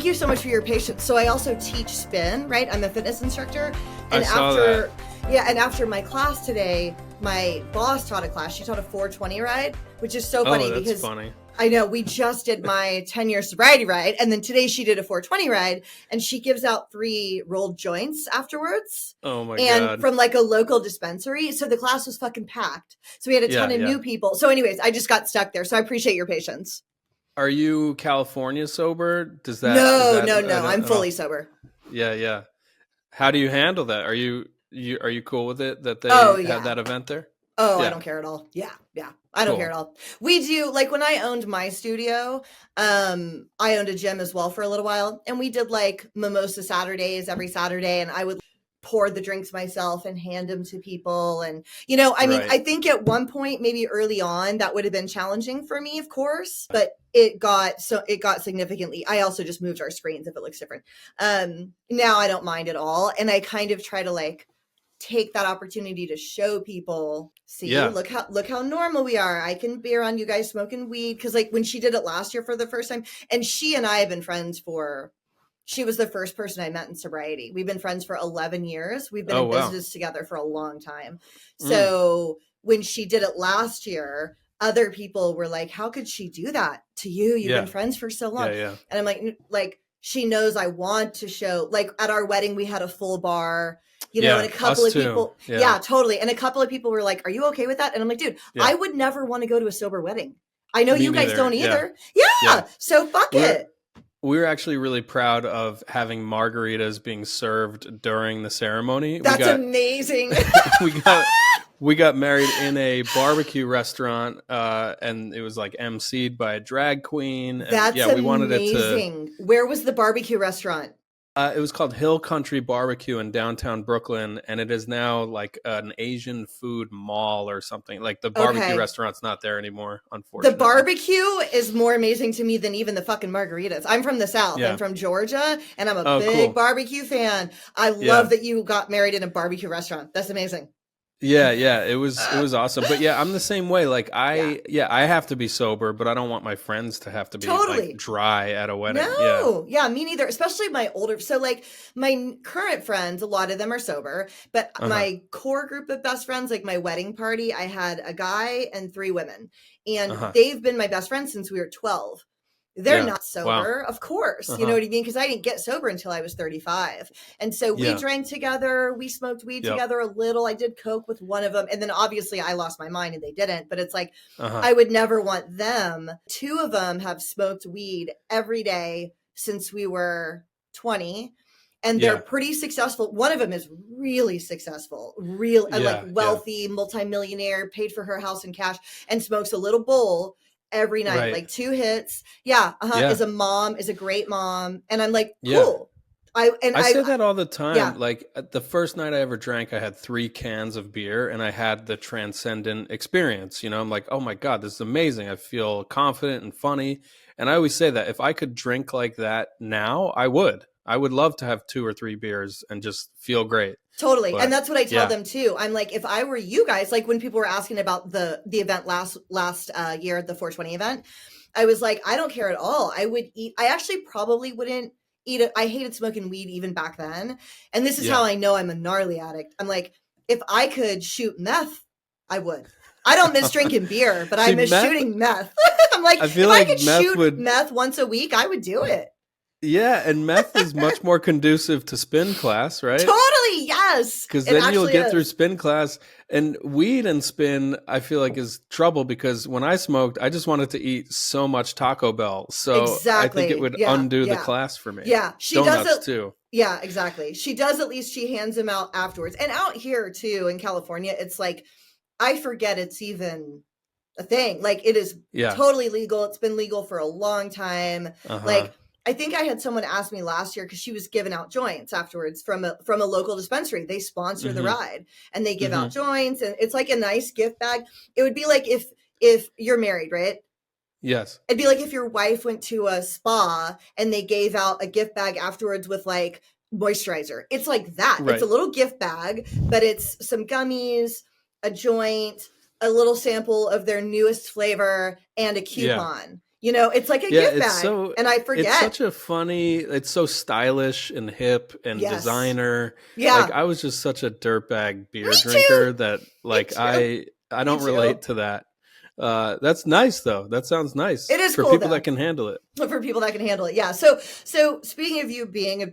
Thank you so much for your patience. So I also teach spin, right? I'm a fitness instructor. And I saw that. and after my class today, my boss taught a class. She taught a 420 ride, which is so funny Oh, that's because funny. I know we just did my 10-year sobriety ride. And then today she did a 420 ride and she gives out 3 rolled joints afterwards. Oh my And God. from like a local dispensary. So the class was fucking packed. So we had a ton of new people. So anyways, I just got stuck there. So I appreciate your patience. Are you California sober? Does that is No, that no, no. I'm at all? fully sober. Yeah, yeah. How do you handle that? Are you cool with it that Oh they had yeah. that event there? Oh, I Yeah, don't care at all. Yeah, yeah. I don't care at cool. all. We do like when I owned my studio, I owned a gym as well for a little while and we did like mimosa Saturdays every Saturday and I would pour the drinks myself and hand them to people and I mean, Right. I think at one point maybe early on that would have been challenging for me, of course, but it got significantly. I also just moved our screens if it looks different. Now I don't mind at all and I kind of try to like take that opportunity to show people, see, Yeah. look how normal we are. I can be around you guys smoking weed. Cause like when she did it last year for the first time, and she and I have been friends she was the first person I met in sobriety. We've been friends for 11 years. We've been Oh in wow. business together for a long time. Mm. So when she did it last year, other people were like, how could she do that to you? You've been Yeah. friends for so long. Yeah, yeah. And I'm like, she knows I want to show, like at our wedding, we had a full bar, and Yeah, a couple us of too. people, Yeah. yeah, totally. And a couple of people were like, are you okay with that? And I'm like, dude, Yeah. I would never want to go to a sober wedding. I know Me you guys neither. don't Yeah. either. Yeah. Yeah. So fuck We're it. we're actually really proud of having margaritas being served during the ceremony. We That's got amazing. we got we got married in a barbecue restaurant, and it was like emceed by a drag queen, and That's yeah, we wanted it to. amazing. Where was the barbecue restaurant? It was called Hill Country Barbecue in downtown Brooklyn, and it is now like an Asian food mall or something. Like the barbecue Okay. restaurant's not there anymore, The unfortunately. barbecue is more amazing to me than even the fucking margaritas. I'm from the South. I'm Yeah. from Georgia, and I'm a Oh, big cool. barbecue fan. I love Yeah. that you got married in a barbecue restaurant. That's amazing. Yeah, yeah, it was awesome. But yeah, I'm the same way. Like Yeah, I have to be sober, but I don't want my friends to have to be like totally. dry at a wedding. Yeah. No, yeah, me neither. Especially my older. So, like my current friends, a lot of them are sober, but Uh-huh. my core group of best friends, like my wedding party, I had a guy and 3 women, and Uh-huh. they've been my best friends since we were 12. They're Yeah. not Wow. sober, of course. You know Uh-huh. what I mean? Because I didn't get sober until I was 35. And so we Yeah. drank together, we smoked weed Yep. together a little. I did coke with one of them. And then obviously I lost my mind and they didn't. But it's like, Uh-huh. I would never want them. 2 of them have smoked weed every day since we were 20. And they're Yeah. pretty successful. One of them is really successful, real like Yeah. Yeah. wealthy, multimillionaire, paid for her house in cash, and smokes a little bowl every night, Right. like 2 hits. Yeah, Yeah. is a mom, is a great mom, and I'm like, Yeah. cool. I and I I say that all the yeah, time. Like the first night I ever drank, I had 3 cans of beer and I had the transcendent experience. I'm like, oh my God, this is amazing. I feel confident and funny. And I always say that if I could drink like that now, I would. I would love to have 2 or 3 beers and just feel great. totally. And But that's what I tell yeah. them too. I'm like, if I were you guys, like when people were asking about the event last year, the 420 event, I was like, I don't care at all. I would eat. I actually probably wouldn't eat it. I hated smoking weed even back then. And this is how Yeah. I know I'm a gnarly addict. I'm like, if I could shoot meth, I would. I don't miss drinking beer, but I See, miss meth, shooting meth. I'm like, I feel if I like could meth shoot would. meth once a week, I would do it. Yeah, and meth is much more conducive to spin class, right? Totally. Yes. Because It then you'll actually get through is. spin class. And weed and spin, I feel like is trouble because when I smoked, I just wanted to eat so much Taco Bell. So I think it Exactly. would Yeah. undo the Yeah. class for me. Yeah. She does Donuts it. too. Yeah, exactly. She does, at least she hands them out afterwards. And out here too in California, it's like I forget it's even a thing. Like it is Yeah. totally legal. It's been legal for a long time. Uh-huh. Like I think I had someone ask me last year because she was giving out joints afterwards from a local dispensary. They sponsor the Mm-hmm. ride and they give out Mm-hmm. joints and it's like a nice gift bag. It would be like if you're married, right? Yes. It'd be like if your wife went to a spa and they gave out a gift bag afterwards with like moisturizer. It's like that. It's a Right. little gift bag, but it's some gummies, a joint, a little sample of their newest flavor, and a Yeah. coupon. You know, it's like a Yeah, gift bag, and I it's forget. such a funny, it's so stylish and hip and Yes. designer. Like Yeah. I was just such a dirtbag Me beer too. drinker that Me like too. I Me don't too. relate to that. That's nice though. That sounds nice It is for cool people that though can handle it. for people that can handle it. Yeah. So speaking of you being a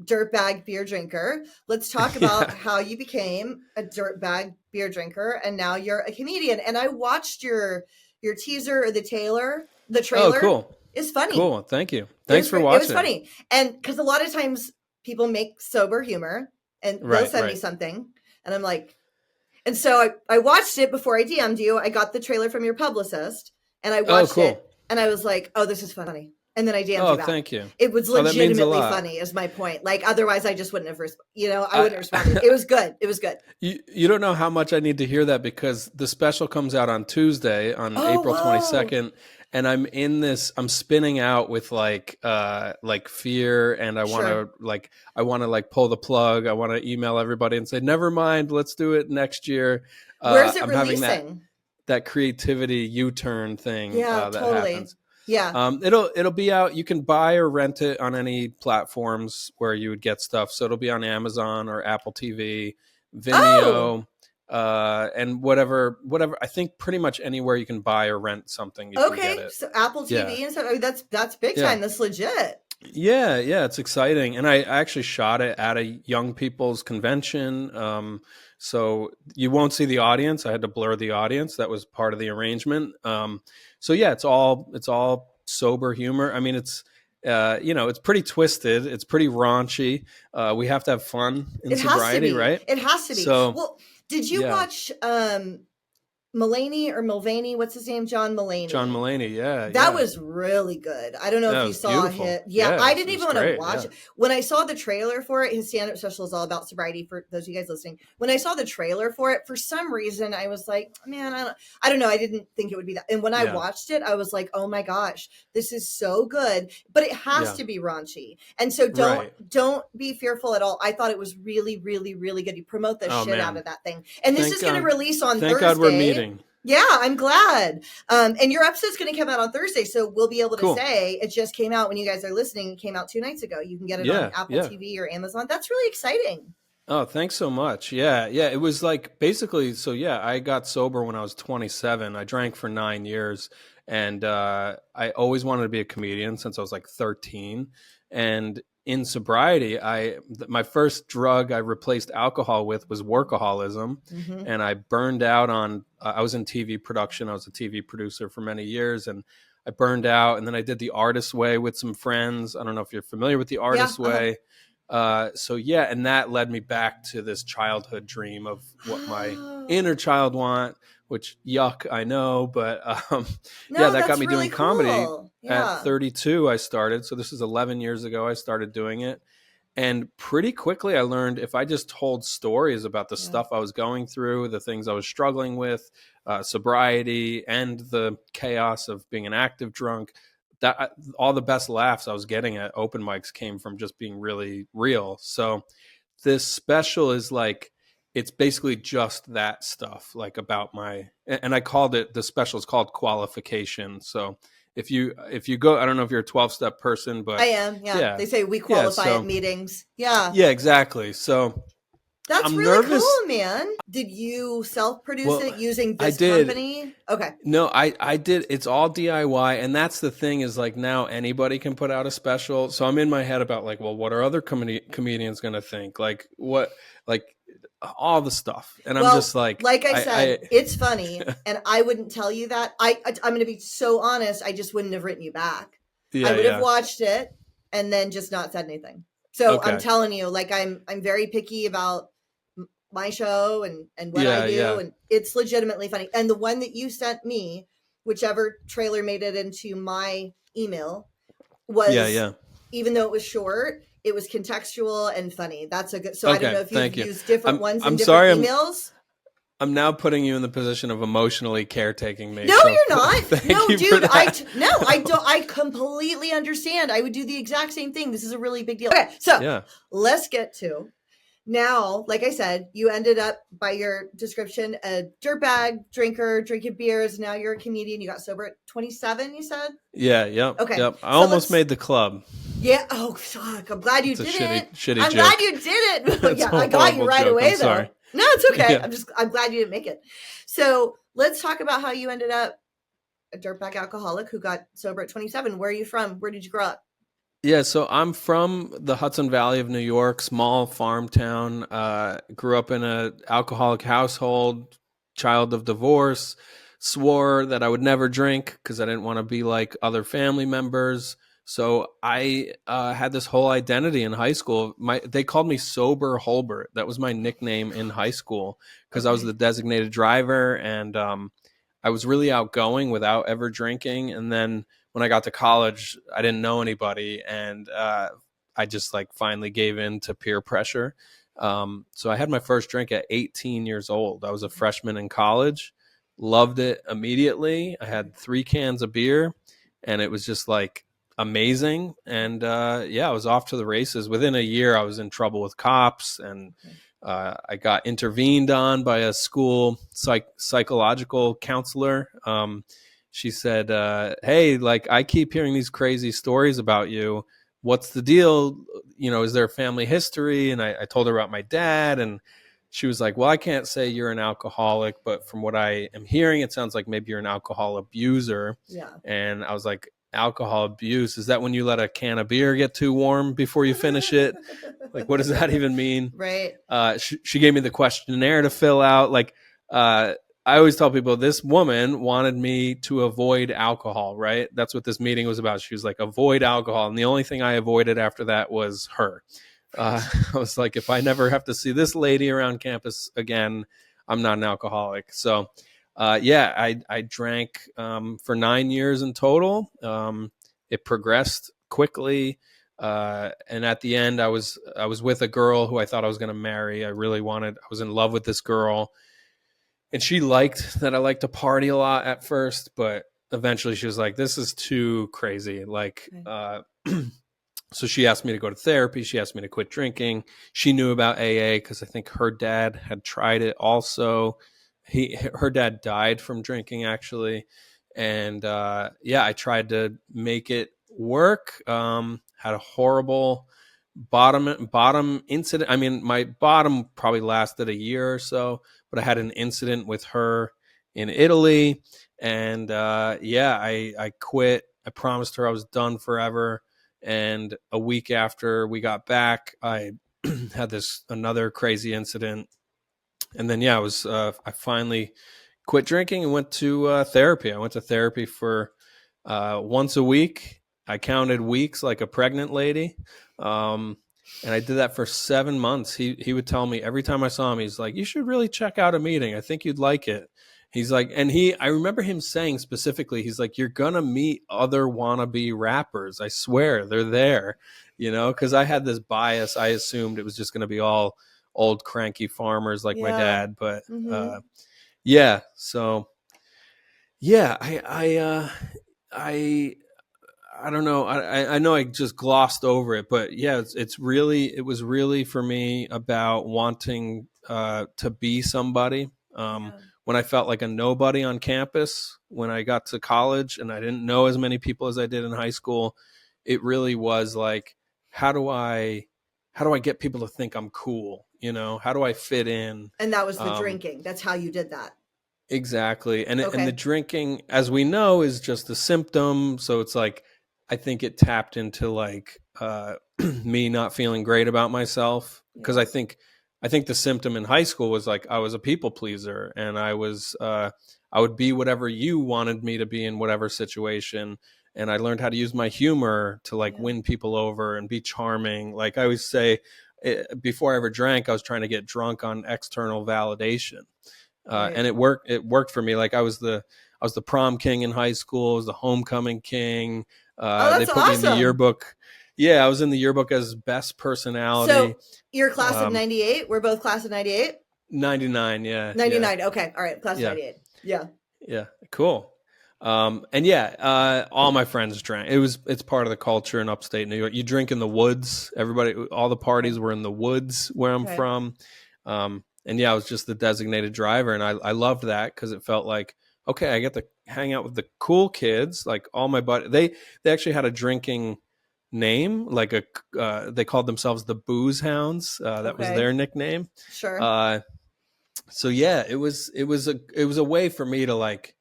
dirtbag beer drinker, let's talk about Yeah. how you became a dirtbag beer drinker and now you're a comedian. And I watched your teaser or the Oh, trailer cool. is funny. Cool. Thank you. It Thanks was for great. It was watching. funny. And because a lot of times people make sober humor and they'll Right, send me right. something and I'm like, and so I watched it before I DM'd you. I got the trailer from your publicist and I Oh, watched it cool. and I was like, oh, this is funny. And then I DM'd you Oh, back. thank you. It was Oh, that means a legitimately lot. funny, is my point. Like, otherwise, I just wouldn't have, I wouldn't have responded. I It was good. It was good. you don't know how much I need to hear that because the special comes out on Tuesday on Oh, April whoa. 22nd, and I'm spinning out with like fear, and Sure. I want to like pull the plug. I want to email everybody and say never mind, let's do it next year. Where's it I'm having releasing? that creativity U-turn thing Yeah, that totally. happens. Yeah. It'll be out. You can buy or rent it on any platforms where you would get stuff. So it'll be on Amazon or Apple TV, Oh, Vimeo, and whatever. I think pretty much anywhere you can buy or rent something, you can get okay. it. So Apple Yeah, TV and stuff. I mean, that's big yeah, time. That's legit. yeah. It's exciting, and I actually shot it at a young people's convention. So you won't see the audience. I had to blur the audience. That was part of the arrangement. So yeah, it's all sober humor. I mean, it's pretty twisted. It's pretty raunchy. We have to have fun in It has to sobriety, be. right? It has to be. So Well, did you yeah, watch Mulaney or Mulvaney? What's his name? John John Mulaney. Mulaney. Yeah, That yeah, was really good. I don't know if that you was saw beautiful. it. Yeah, Yeah, I didn't it even was want to great. watch Yeah, it. When I saw the trailer for it, his stand-up special is all about sobriety for those of you guys listening. When I saw the trailer for it, for some reason I was like, man, I don't know. I didn't think it would be that. And when I yeah, watched it, I was like, oh my gosh, this is so good. But it has yeah. to be raunchy. And so don't Right. don't be fearful at all. I thought it was really, really, really good. You promote the Oh shit out of man, that thing. And this thank is gonna God. release on Thank God we're Thursday. meeting. Yeah, I'm glad. And your episode's going to come out on Thursday, so we'll be able to Cool. say it just came out when you guys are listening. It came out 2 nights ago. You can get it on Yeah, Apple yeah. TV or Amazon. That's really exciting. Oh, thanks so much. Yeah, yeah. It was like basically, so yeah, I got sober when I was 27. I drank for 9 years, and I always wanted to be a comedian since I was like 13. And in sobriety, my first drug I replaced alcohol with was workaholism, Mm-hmm. and I burned out on. I was in TV production. I was a TV producer for many years, and I burned out. And then I did the Artist Way with some friends. I don't know if you're familiar with the Yeah. Artist Way. So yeah, and that led me back to this childhood dream of what my Oh, inner child want, which yuck, I know, but yeah, no, that got that's me doing really comedy cool. at Yeah. 32. I started, so this is 11 years ago. I started doing it, and pretty quickly I learned if I just told stories about the Yeah. stuff I was going through, the things I was struggling with, sobriety, and the chaos of being an active drunk, that all the best laughs I was getting at open mics came from just being really real. So this special is like it's basically just that stuff, like about my, and I called it, the special is called Qualification. So if you go, I don't know if you're a 12-step person, I but am. Yeah. yeah, They say we yeah. qualify at So meetings. Yeah. yeah, exactly. So That's I'm really nervous. cool, man. Did you self-produce Well, it using I this did. company? Okay. No, I did. It's all DIY, and that's the thing is like now anybody can put out a special. So I'm in my head about like, well, what are other comedians going to think? Like what, like all the stuff, and I'm just Well, like, like I I said, it's funny, and I wouldn't tell you that. I'm going to be so honest. I just wouldn't have written you back. I yeah, would have yeah, watched it and then just not said anything. So I'm okay, telling you, like I'm very picky about my show and what I yeah, do, yeah, and it's legitimately funny. And the one that you sent me, whichever trailer made it into my email, yeah, was, yeah. even though it was short, it was contextual and funny. That's a good. So I don't know Okay, if you've thank you. used different I'm ones in I'm different sorry. emails. I'm now putting you in the position of emotionally caretaking me. No, So you're not. thank No, you for dude, that. no, I don't. I completely understand. I would do the exact same thing. This is a really big deal. Okay, so Yeah. let's get to now, like I said, you ended up, by your description, a dirtbag drinker, drinking beers. Now you're a comedian. You got sober at 27, you said? Yeah, yep, Okay. yep. I So almost let's, made the club. yeah. Oh, fuck. I'm glad you It's a didn't. shitty I'm glad joke. you didn't. It's Yeah, a I got you horrible right joke. I'm away, sorry. though. No, it's okay. Yeah. I'm glad you didn't make it. So let's talk about how you ended up a dirtbag alcoholic who got sober at 27. Where are you from? Where did you grow up? Yeah, so I'm from the Hudson Valley of New York, small farm town. Grew up in a alcoholic household, child of divorce. Swore that I would never drink because I didn't want to be like other family members. So I had this whole identity in high school. They called me Sober Hober. That was my Oh my nickname in high God. school because I was Okay. the designated driver, and I was really outgoing without ever drinking. And then when I got to college, I didn't know anybody, and I just like finally gave in to peer pressure. So I had my first drink at 18 years old. I was a Okay. freshman in college, loved it immediately. I Okay. had 3 cans of beer, and it was just like amazing. And yeah, I was off to the races. Within a year, I was in trouble with cops, and Okay. I got intervened on by a school psychological counselor. She said, "Hey, like I keep hearing these crazy stories about you. What's the deal? You know, is there a family history?" And I told her about my dad, and she was like, "Well, I can't say you're an alcoholic, but from what I am hearing, it sounds like maybe you're an alcohol abuser." Yeah. And I was like, "Alcohol abuse? Is that when you let a can of beer get too warm before you finish it? Like, what does that even mean?" Right. She gave me the questionnaire to fill out. Like, I always tell people this woman wanted me to avoid alcohol, right? That's what this meeting was about. She was like, avoid alcohol. And the only thing I avoided after that was her. Right. I was like, if I never have to see this lady around campus again, I'm not an alcoholic. So, yeah, I drank for 9 years in total. It progressed quickly. And at the end, I was with a girl who I thought I was going to marry. I was in love with this girl, and she liked that I liked to party a lot at first, but eventually she was like, "This is too crazy." Like, Okay. so she asked me to go to therapy. She asked me to quit drinking. She knew about AA because I think her dad had tried it also. Her dad died from drinking actually, and yeah, I tried to make it work. Had a horrible bottom incident. I mean, my bottom probably lasted a year or so, but I had an incident with her in Italy, and yeah, I quit. I promised her I was done forever, and a week after we got back, I had this another crazy incident, and then yeah, I finally quit drinking and went to therapy. I went to therapy for once a week. I counted weeks like a pregnant lady. Um, and I did that for 7 months. He would tell me every time I saw him, he's like, "You should really check out a meeting. I think you'd like it." He's like, and I remember him saying specifically, he's like, "You're gonna meet other wannabe rappers. I swear, they're there." Because I had this bias. I assumed it was just gonna be all old cranky farmers like my Yeah. dad. But Mm-hmm. yeah, so yeah, I I don't know. I know I just glossed over it, but yeah, it was really for me about wanting to be somebody. Yeah. When I felt like a nobody on campus, when I got to college and I didn't know as many people as I did in high school, it really was like, how do I how do I get people to think I'm cool? How do I fit in? And that was the Um, drinking. That's how you did that. Exactly. And the Okay. drinking, as we know, is just a symptom. So it's like I think it tapped into like me not feeling great about myself because Yeah. I think the symptom in high school was like I was a people pleaser, and I would be whatever you wanted me to be in whatever situation, and I learned how to use my humor to like Yeah. win people over and be charming. Like I always say, before I ever drank, I was trying to get drunk on external validation, Right. and it worked for me. Like I was the prom king in high school. I was the homecoming king. Oh, They that's put me in the awesome. yearbook. Yeah, I was in the yearbook as best personality. So you're class of um, 98. We're both class of 98. 99. Yeah, yeah, 99. Okay. All right. Class of yeah, 98. Yeah. yeah. Cool. And yeah, all my friends drank. It's part of the culture in upstate New York. You drink in the woods. Everybody, all the Okay. parties were in the woods where I'm Okay. from. And yeah, I was just the designated driver, and I loved that because it felt like, okay, I get to hang out with the cool kids. Like all my buddies, they actually had a drinking name, like they called themselves the Booze Hounds. That was Okay. their nickname. Sure. Uh, so yeah, it was a way for me to like,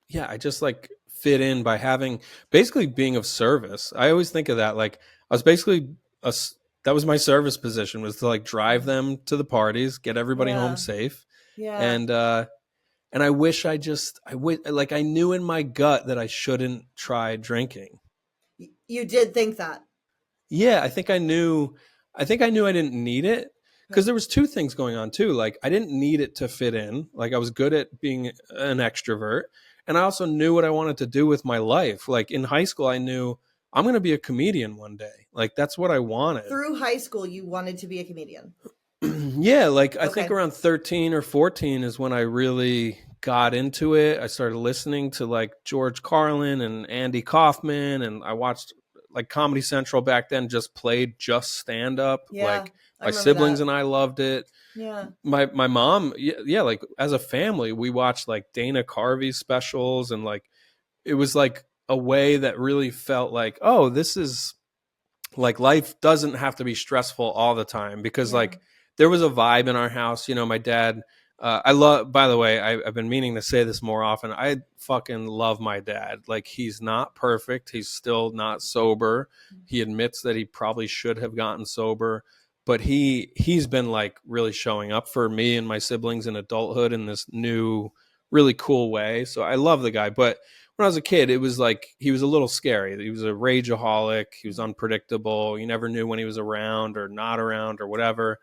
yeah, I just like fit in by having basically being of service. I always think of that like I was basically a, that was my service position, was to like drive them to the parties, get everybody home Yeah. safe, Yeah. and and I wish I would like I knew in my gut that I shouldn't try drinking. You did think that. Yeah, I think I knew I didn't need it because Okay. there was two things going on too. Like I didn't need it to fit in. Like I was good at being an extrovert, and I also knew what I wanted to do with my life. Like in high school I knew I'm going to be a comedian one day. Like that's what I wanted. Through high school, you wanted to be a comedian. Yeah, like I think Okay. around 13 or 14 is when I really got into it. I started listening to like George Carlin and Andy Kaufman, and I watched like Comedy Central back then just played just stand up. Yeah. Like I my remember siblings that. and I loved it. Yeah. My mom, yeah, yeah, like as a family, we watched like Dana Carvey specials, and like it was like a way that really felt like, oh, this is like life doesn't have to be stressful all the time, because Yeah. like there was a vibe in our house. You know, my dad, I love, by the way, I've been meaning to say this more often, I fucking love my dad. Like he's not perfect, he's still not sober, he admits that he probably should have gotten sober, but he's been like really showing up for me and my siblings in adulthood in this new really cool way. So I love the guy. But when I was a kid, it was like he was a little scary. He was a rageaholic. He was unpredictable. You never knew when he was around or not around or whatever.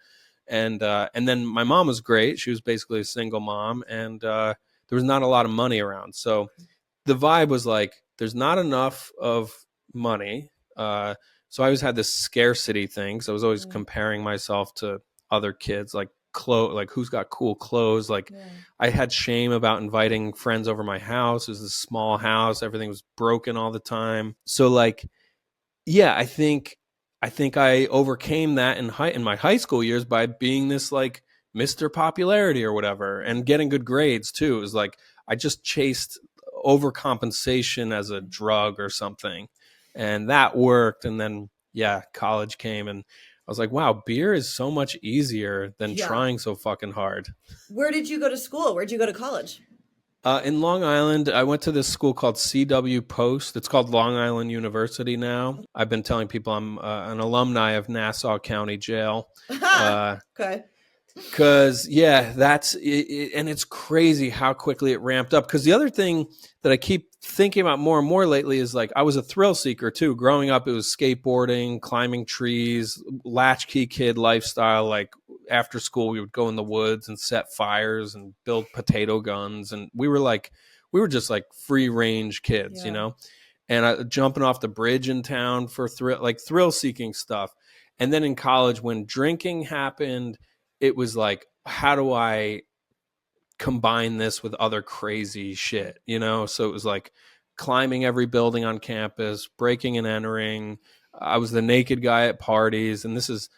And then my mom was great. She was basically a single mom, and there was not a lot of money around. So the vibe was like there's not enough of money. So I always had this scarcity thing. So I was always Mm. comparing myself to other kids, like clothes, like who's got cool clothes. Like Yeah. I had shame about inviting friends over my house. It was a small house. Everything was broken all the time. So like, yeah, I think I overcame that in my high school years by being this like Mr. Popularity or whatever, and getting good grades too. It was like I just chased overcompensation as a drug or something, and that worked. And then yeah, college came, and I was like, wow, beer is so much easier than Yeah. trying so fucking hard. Where did you go to school? Where'd you go to college? In Long Island, I went to this school called CW Post. It's called Long Island University now. I've been telling people I'm an alumni of Nassau County Jail. Uh, Okay. Cause yeah, that's it, and it's crazy how quickly it ramped up. Cause the other thing that I keep thinking about more and more lately is like I was a thrill seeker too. Growing up, it was skateboarding, climbing trees, latchkey kid lifestyle. Like after school, we would go in the woods and set fires and build potato guns, and we were just like free range kids, you Yeah. know. And jumping off the bridge in town for thrill seeking stuff. And then in college, when drinking happened, it was like, how do I combine this with other crazy shit, you know? So it was like climbing every building on campus, breaking and entering. I was the naked guy at parties, and this is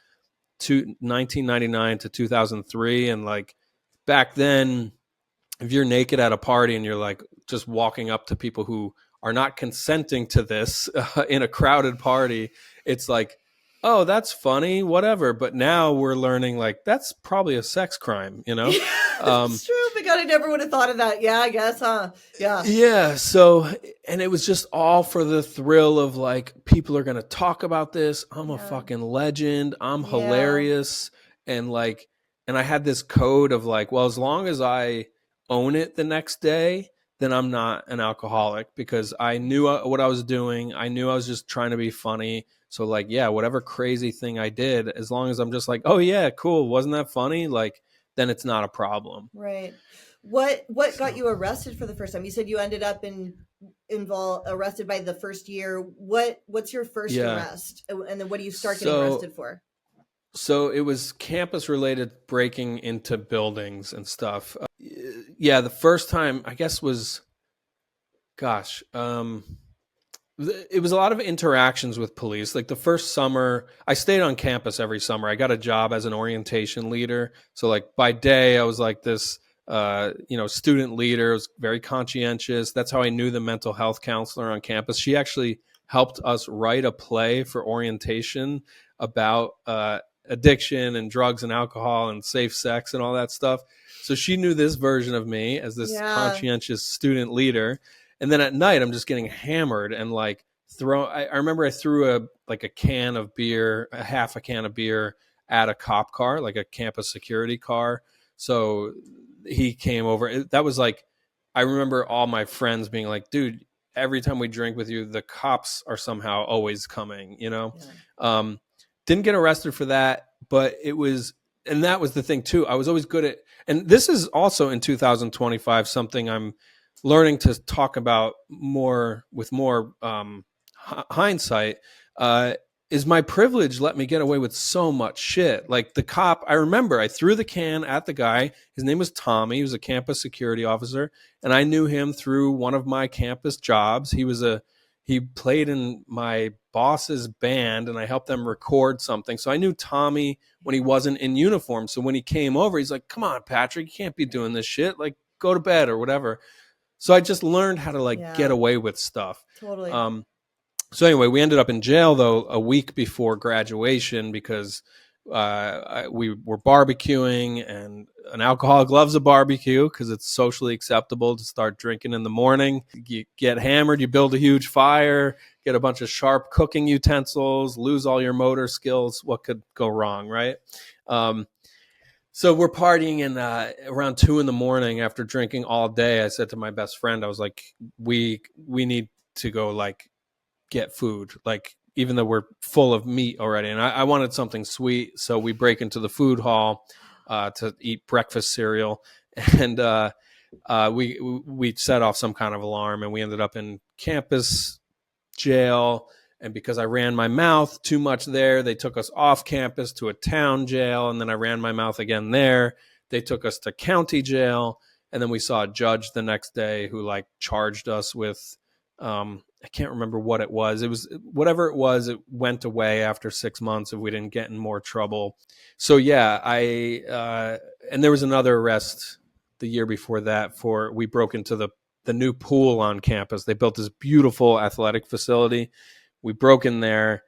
1999 to 2003. And like back then, if you're naked at a party and you're like just walking up to people who are not consenting to this in a crowded party, it's like, oh, that's funny, whatever. But now we're learning like that's probably a sex crime, you know? Yeah, Um, it's true. My God, I never would have thought of that. Yeah, I guess, huh? Yeah. yeah. So, and it was just all for the thrill of like, people are going to talk about this. I'm a Yeah. fucking legend. I'm Yeah. hilarious. And like, and I had this code of like, well, as long as I own it the next day, then I'm not an alcoholic, because I knew what I was doing. I knew I was just trying to be funny. So like, yeah, whatever crazy thing I did, as long as I'm just like, oh yeah, cool. Wasn't that funny? Like, then it's not a problem. Right. What got So you arrested for the first time? You said you ended up involved arrested by the first year. What's your first yeah. arrest? And then what do you start getting So arrested for? So it was campus related, breaking into buildings and stuff. Yeah, the first time I guess was Gosh, it was a lot of interactions with police. Like the first summer, I stayed on campus every summer. I got a job as an orientation leader. So like by day, I was like this, student leader. I was very conscientious. That's how I knew the mental health counselor on campus. She actually helped us write a play for orientation about addiction and drugs and alcohol and safe sex and all that stuff. So she knew this version of me as this Yeah. conscientious student leader. And then at night, I'm just getting hammered and like I remember I threw a can of beer, a half a can of beer at a cop car, like a campus security car. So he came over. That was like, I remember all my friends being like, dude, every time we drink with you, the cops are somehow always coming, you know? Yeah. Um, didn't get arrested for that, but it was, and that was the thing too. I was always good at, and this is also in 2025, something I'm learning to talk about more with more hindsight, is my privilege let me get away with so much shit. Like the cop, I remember I threw the can at the guy. His name was Tommy. He was a campus security officer, and I knew him through one of my campus jobs. He played in my boss's band, and I helped them record something. So I knew Tommy when he wasn't in uniform. So when he came over, he's like, "Come on, Patrick, you can't be doing this shit. Like, go to bed or whatever." So I just learned how to like get Yeah. away with stuff. Totally. So anyway, we ended up in jail though a week before graduation because we were barbecuing, and an alcoholic loves a barbecue because it's socially acceptable to start drinking in the morning. You get hammered, you build a huge fire, get a bunch of sharp cooking utensils, lose all your motor skills. What could go wrong, right? So we're partying, and around 2 a.m. after drinking all day, I said to my best friend, I was like, we need to go like get food, like even though we're full of meat already. And I wanted something sweet. So we break into the food hall to eat breakfast cereal. And we set off some kind of alarm, and we ended up in campus jail. And because I ran my mouth too much there, they took us off campus to a town jail. And then I ran my mouth again there. They took us to county jail. And then we saw a judge the next day who like charged us with, I can't remember what it was. It was whatever it was. It went away after 6 months if we didn't get in more trouble. So yeah, and there was another arrest the year before that we broke into the new pool on campus. They built this beautiful athletic facility. We broke in there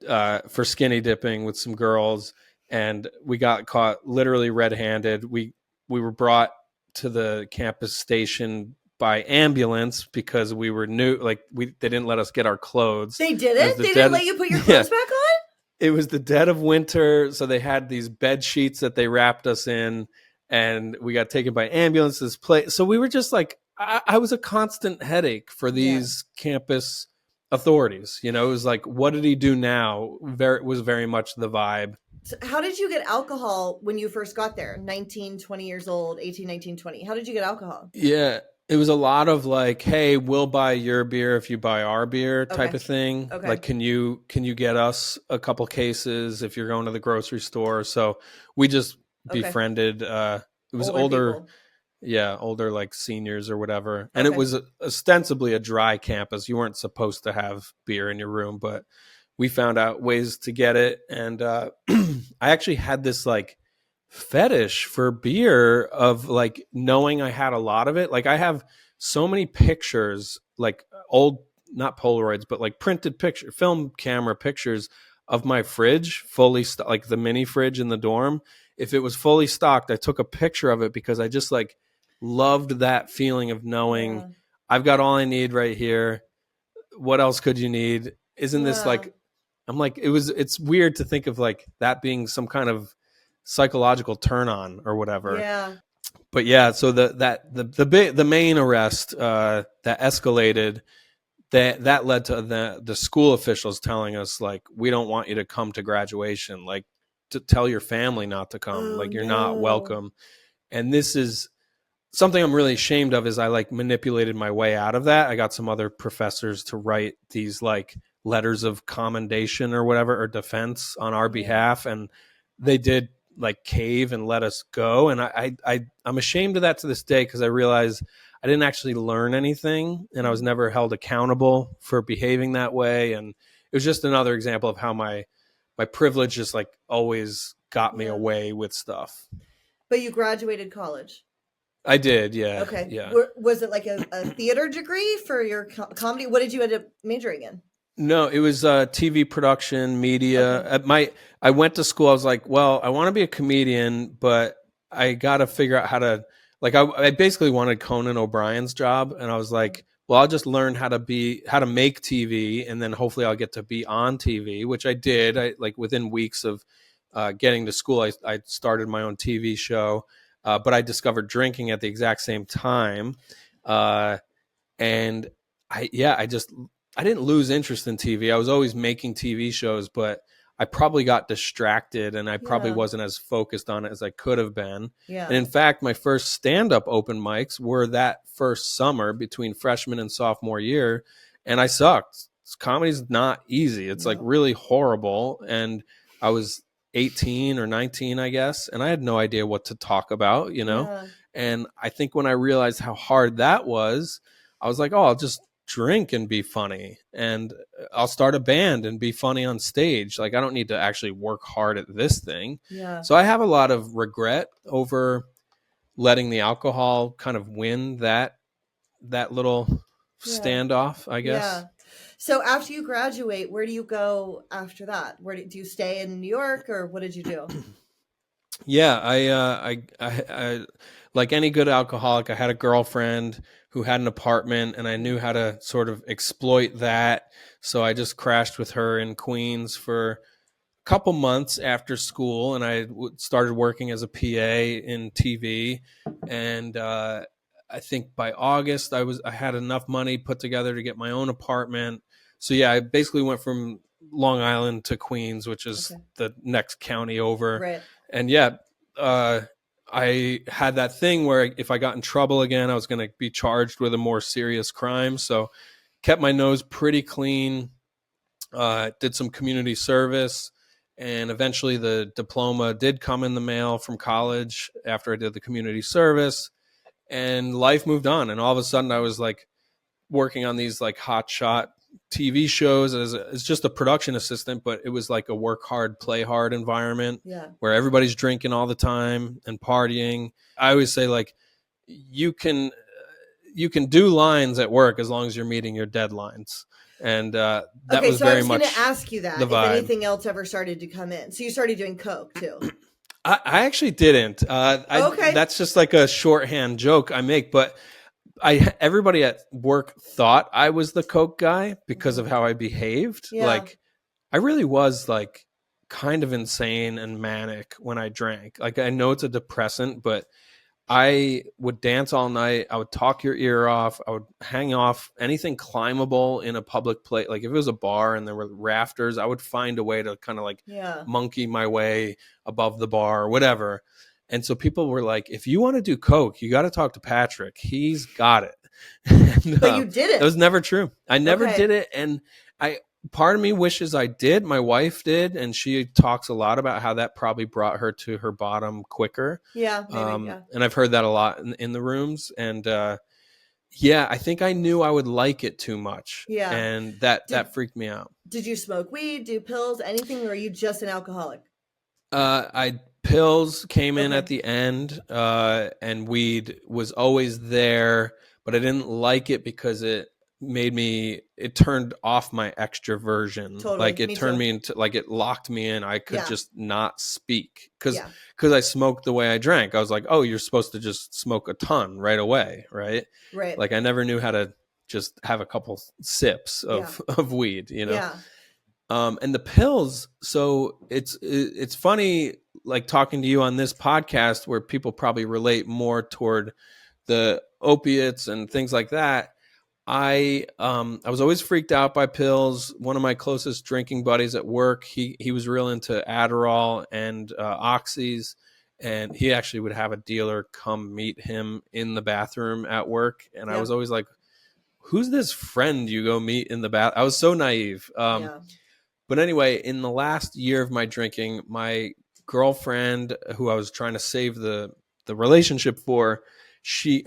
for skinny dipping with some girls, and we got caught literally red-handed. We were brought to the campus station by ambulance because we were new. Like they didn't let us get our clothes. They didn't? They didn't let you put your clothes back on? It was the dead of winter, so they had these bed sheets that they wrapped us in, and we got taken by ambulances. So we were just like, I was a constant headache for these campus authorities. You know, it was like, what did he do now? Was very much the vibe. So how did you get alcohol when you first got there? 19, 20 years old, 18, 19, 20. How did you get alcohol? Yeah, it was a lot of like, hey, we'll buy your beer if you buy our beer type of thing. Okay. Like, can you get us a couple cases if you're going to the grocery store? So we just befriended. It was older people. Yeah, older like seniors or whatever. And it was ostensibly a dry campus. You weren't supposed to have beer in your room, but we found out ways to get it. And I actually had this like fetish for beer of like knowing I had a lot of it. Like I have so many pictures, like old, not Polaroids, but like printed picture, film camera pictures of my fridge fully like the mini fridge in the dorm. If it was fully stocked, I took a picture of it because I just like loved that feeling of knowing I've got all I need right here. What else could you need? Isn't this like, I'm like, it's weird to think of like that being some kind of psychological turn on or whatever. Yeah. But yeah, so the main arrest that escalated, that led to the school officials telling us like, we don't want you to come to graduation, like to tell your family not to come, like you're not welcome. And this is something I'm really ashamed of, is I like manipulated my way out of that. I got some other professors to write these like letters of commendation or whatever, or defense on our behalf. And they did like cave and let us go. And I'm ashamed of that to this day, because I realized I I didn't actually learn anything, and I was never held accountable for behaving that way. And it was just another example of how my privilege just like always got me Yeah. away with stuff. But you graduated college. I did, yeah, Okay. yeah. Was it like a theater degree for your comedy? What did you end up majoring in? No, it was TV production, media. Okay. I went to school. I was like, well, I want to be a comedian, but I got to figure out how to. Like, I basically wanted Conan O'Brien's job, and I was Mm. like, well, I'll just learn how to make TV, and then hopefully I'll get to be on TV, which I did. I like within weeks of getting to school, I started my own TV show, but I discovered drinking at the exact same time. Uh, and I didn't lose interest in TV. I was always making TV shows, but I probably got distracted and I probably Yeah. wasn't as focused on it as I could have been. And Yeah. in fact, my first stand-up open mics were that first summer between freshman and sophomore year, and I sucked. Comedy's not easy. It's like No. really horrible, and I was 18 or 19, I guess, and I had no idea what to talk about, you know? Yeah. And I think when I realized how hard that was, I was like, oh, I'll just drink and be funny, and I'll start a band and be funny on stage. Like, I don't need to actually work hard at this thing. Yeah. So I have a lot of regret over letting the alcohol kind of win that little Yeah. standoff, I guess. Yeah. So after you graduate, where do you go after that? Do you stay in New York, or what did you do? Yeah, I like any good alcoholic, I had a girlfriend who had an apartment, and I knew how to sort of exploit that. So I just crashed with her in Queens for a couple months after school, and I started working as a PA in TV. And I think by August, I had enough money put together to get my own apartment. So yeah, I basically went from Long Island to Queens, which is Okay. the next county over. Right. And yeah, uh, I had that thing where if I got in trouble again, I was going to be charged with a more serious crime. So kept my nose pretty clean, did some community service, and eventually the diploma did come in the mail from college after I did the community service, and life moved on. And all of a sudden I was like working on these like hot shot TV shows as just a production assistant, but it was like a work hard, play hard environment Yeah. where everybody's drinking all the time and partying. I always say like you can do lines at work as long as you're meeting your deadlines, and that Okay, was so I very was going to much ask you the that if vibe. anything else ever started to come in. So you started doing coke too. I actually didn't. Okay. That's just like a shorthand joke I make, but everybody at work thought I was the coke guy because of how I behaved. Yeah. Like I really was like kind of insane and manic when I drank. Like I know it's a depressant, but I would dance all night. I would talk your ear off. I would hang off anything climbable in a public place. Like if it was a bar and there were rafters, I would find a way to kind of like Yeah. monkey my way above the bar or whatever. And so people were like, if you want to do coke, you got to talk to Patrick. He's got it. And, But you that was didn't. never true. I never Okay. did it. And I, part of me wishes I did. My wife did. And she talks a lot about how that probably brought her to her bottom quicker. Yeah, maybe. Yeah. And I've heard that a lot in the rooms. And yeah, I think I knew I would like it too much. Yeah. And Did that freaked me out. did you smoke weed, do pills, anything, or are you just an alcoholic? I pills came in Okay. at the end, and weed was always there, but I didn't like it because it turned off my extroversion. Totally. Like it Me turned too. me into like it locked me in. I could Yeah. just not speak because Yeah. I smoked the way I drank. I was like, oh, you're supposed to just smoke a ton right away, right? Right. Like I never knew how to just have a couple sips Yeah. of weed, you know. Yeah. And the pills, so it's funny like talking to you on this podcast where people probably relate more toward the opiates and things like that. I was always freaked out by pills. One of my closest drinking buddies at work, he was real into Adderall and oxys, and he actually would have a dealer come meet him in the bathroom at work, and I Yeah. was always like, who's this friend you go meet in the bath? I was so naive. Yeah. But anyway, in the last year of my drinking, my girlfriend, who I was trying to save the relationship for,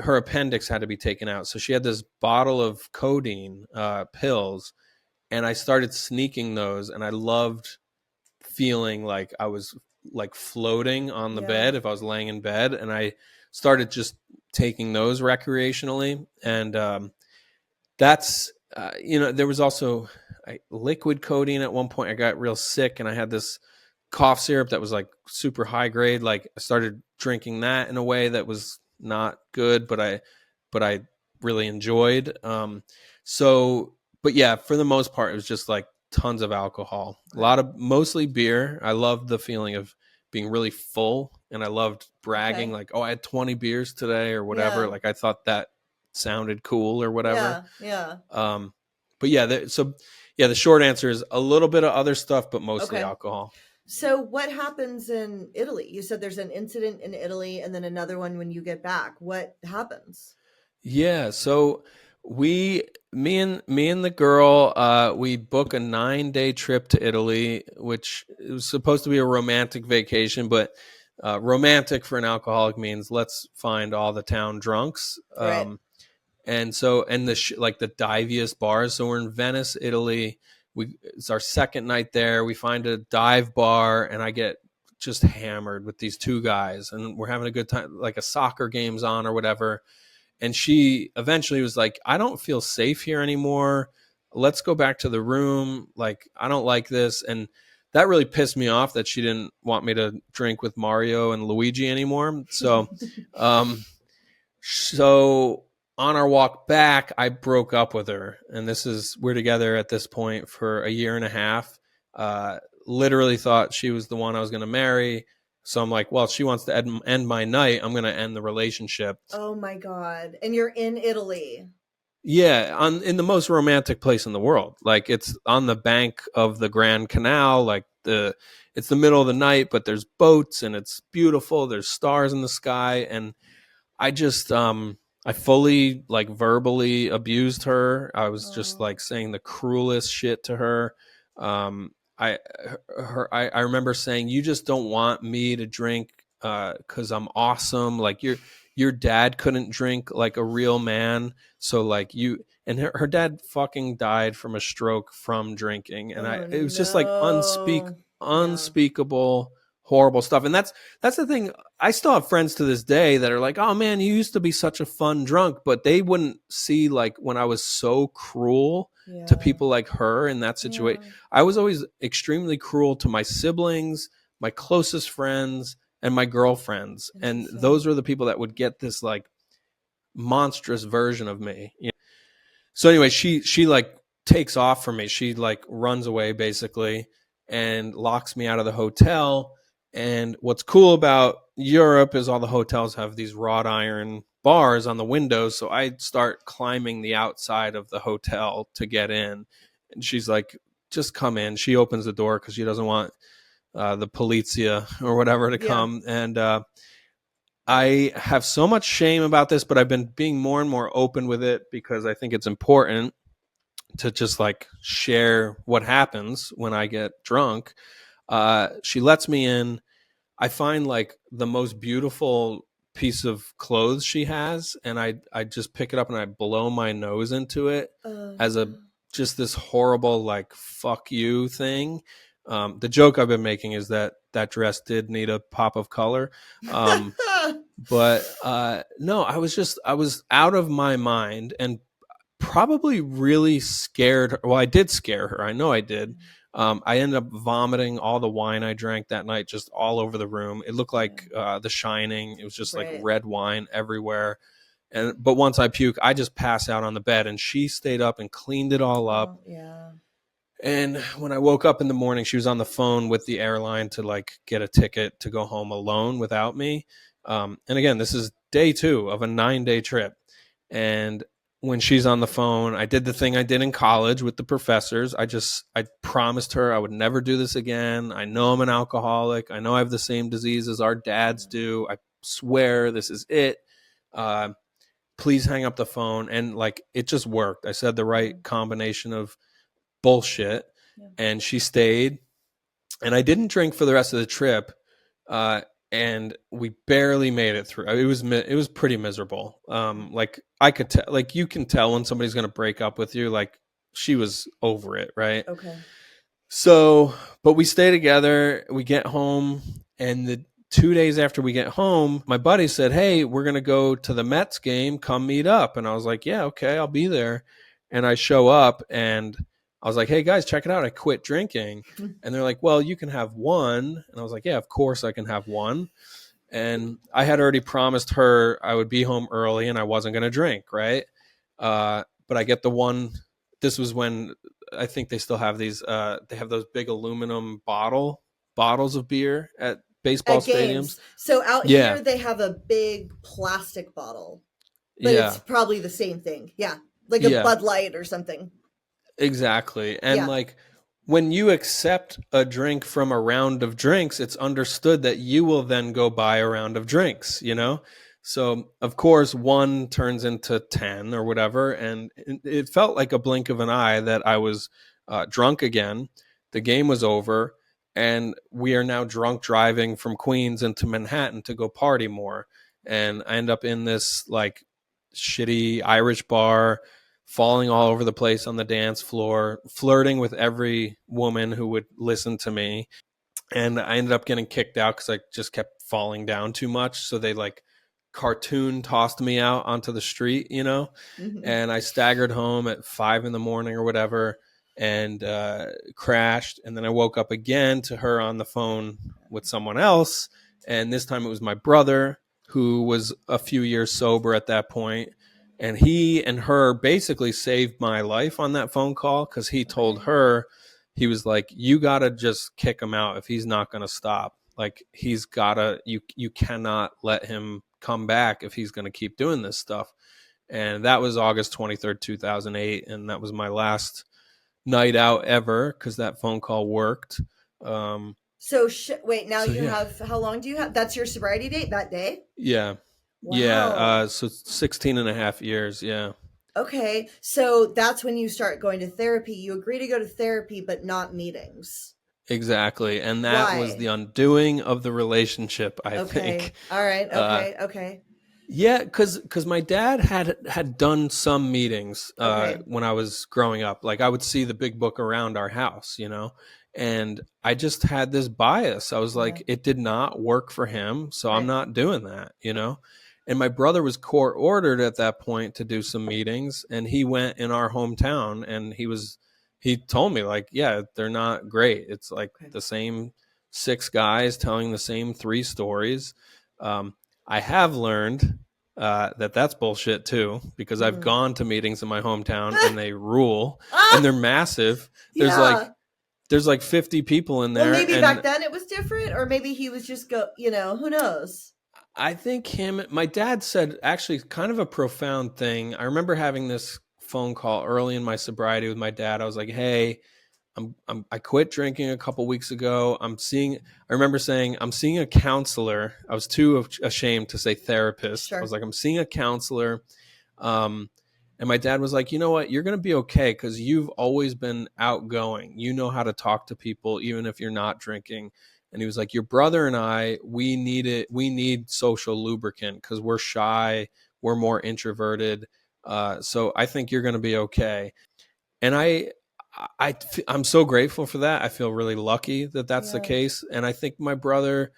her appendix had to be taken out, so she had this bottle of codeine pills, and I started sneaking those, and I loved feeling like I was like floating on the Yeah. bed if I was laying in bed, and I started just taking those recreationally, and that's there was also liquid codeine at one point. I got real sick, and I had this cough syrup that was like super high grade. Like I started drinking that in a way that was not good, but I really enjoyed. So, but yeah, for the most part, it was just like tons of alcohol, a Okay. lot of mostly beer. I loved the feeling of being really full, and I loved bragging Okay. like, oh, I had 20 beers today or whatever. Yeah. Like I thought that sounded cool or whatever. Yeah. Yeah. um but yeah, so yeah, the short answer is a little bit of other stuff, but mostly Okay. alcohol. So what happens in Italy? You said there's an incident in Italy and then another one when you get back. What happens? Yeah, so me and the girl, we book a 9-day trip to Italy, which it was supposed to be a romantic vacation, but romantic for an alcoholic means let's find all the town drunks. Right. And so, and like the diviest bars. So we're in Venice, Italy. It's our second night there. We find a dive bar, and I get just hammered with these two guys, and we're having a good time, like a soccer game's on or whatever. And she eventually was like, I don't feel safe here anymore. Let's go back to the room. Like, I don't like this. And that really pissed me off that she didn't want me to drink with Mario and Luigi anymore. Um, so on our walk back, I broke up with her. And we're together at this point for a year and a half. Literally thought she was the one I was going to marry. So I'm like, well, she wants to end my night. I'm going to end the relationship. Oh my God. And you're in Italy. Yeah, in the most romantic place in the world. Like it's on the bank of the Grand Canal. Like it's the middle of the night, but there's boats and it's beautiful. There's stars in the sky, and I just I fully like verbally abused her. I was just Oh. like saying the cruelest shit to her. I I remember saying, "You just don't want me to drink because I'm awesome. Like your dad couldn't drink like a real man, so like you." And her dad fucking died from a stroke from drinking, and Oh it was just like no. Yeah. unspeakable horrible stuff. And that's the thing. I still have friends to this day that are like, "Oh man, you used to be such a fun drunk," but they wouldn't see like when I was so cruel to Yeah. people like her in that situation. Yeah. I was always extremely cruel to my siblings, my closest friends, and my girlfriends. And Interesting. those were the people that would get this like monstrous version of me. So anyway, she like takes off from me. She like runs away basically and locks me out of the hotel. And what's cool about Europe is all the hotels have these wrought iron bars on the windows. So I start climbing the outside of the hotel to get in. And she's like, just come in. She opens the door because she doesn't want the polizia or whatever to Yeah. come. And I have so much shame about this, but I've been being more and more open with it because I think it's important to just like share what happens when I get drunk. She lets me in. I find like the most beautiful piece of clothes she has, and I just pick it up and I blow my nose into it Oh as a no. just this horrible like fuck you thing. The joke I've been making is that that dress did need a pop of color. But no, I was out of my mind and probably really scared her. Well, I did scare her. I know I did. I ended up vomiting all the wine I drank that night just all over the room. It looked Yeah. like The Shining. It was just like Right. red wine everywhere. And but once I puke, I just pass out on the bed, and she stayed up and cleaned it all up. Oh yeah. And when I woke up in the morning, she was on the phone with the airline to like get a ticket to go home alone without me. And again, this is day 2 of a 9-day trip. And when she's on the phone, I did the thing I did in college with the professors. I promised her I would never do this again. I know I'm an alcoholic. I know I have the same disease as our dads do. I swear this is it. Uh, please hang up the phone. And like, it just worked. I said the Yeah. right combination of bullshit, Yeah. and she stayed. And I didn't drink for the rest of the trip. and we barely made it through. It was pretty miserable. Like I could tell, like you can tell when somebody's going to break up with you. Like she was over it, right? Okay. So, but we stay together. We get home, and the 2 days after we get home, my buddy said, "Hey, we're gonna go to the Mets game. Come meet up." And I was like, "Yeah, okay, I'll be there." And I show up, and I was like, "Hey guys, check it out! I quit drinking." And they're like, "Well, you can have one." And I was like, "Yeah, of course I can have one." And I had already promised her I would be home early and I wasn't going to drink, right? But I get the one. This was when I think they still have these. They have those big aluminum bottles of beer at baseball At stadiums. games. So out Yeah, here they have a big plastic bottle, but it's yeah, probably the same thing. Yeah. Like a yeah. Bud Light or something. Exactly. And Yeah. like when you accept a drink from a round of drinks, it's understood that you will then go buy a round of drinks, you know? So, of course, one turns into 10 or whatever. And it felt like a blink of an eye that I was drunk again. The game was over. And we are now drunk driving from Queens into Manhattan to go party more. And I end up in this like shitty Irish bar, falling all over the place on the dance floor, flirting with every woman who would listen to me. And I ended up getting kicked out because I just kept falling down too much. So they like cartoon tossed me out onto the street, you know? Hmm. And I staggered home at 5 in the morning or whatever and crashed. And then I woke up again to her on the phone with someone else. And this time it was my brother, who was a few years sober at that point. And he and her basically saved my life on that phone call because he told Okay. her, he was like, "You gotta just kick him out if he's not gonna stop. Like he's gotta, you cannot let him come back if he's gonna keep doing this stuff." And that was August 23rd, 2008, and that was my last night out ever because that phone call worked. Um, So wait, now so you yeah, have, how long do you have? That's your sobriety date that day? yeah, yeah. Wow. So 16 and a half years. Yeah, Okay. So that's when you start going to therapy. You agree to go to therapy, but not meetings. exactly. And that was the Why? undoing of the relationship, I think. Okay. All right. Uh, Okay. Okay. Yeah, because my dad had done some meetings Okay. when I was growing up. Like I would see the big book around our house, you know, and I just had this bias. I was Yeah. like, it did not work for him, so I'm Right. not doing that, you know. And my brother was court ordered at that point to do some meetings, and he went in our hometown, and he told me like, yeah, they're not great. It's like Okay. the same six guys telling the same three stories. I have learned that that's bullshit too, because I've Hmm. gone to meetings in my hometown and they rule and they're Ah, massive. There's yeah. there's like 50 people in Well, there, maybe back and then it was different, or maybe he was just who knows? I think my dad said actually kind of a profound thing. I remember having this phone call early in my sobriety with my dad. I was like, "Hey, I quit drinking a couple weeks ago. I remember saying, I'm seeing a counselor. I was too ashamed to say therapist. I was Sure. like, I'm seeing a counselor. Um, and my dad was like, you know what? You're going to be okay because you've always been outgoing. You know how to talk to people, even if you're not drinking. And he was like, your brother and I, we need it. We need social lubricant because we're shy. We're more introverted. So I think you're going to be okay. And I'm so grateful for that. I feel really lucky that that's the Yeah. case. And I think my brother,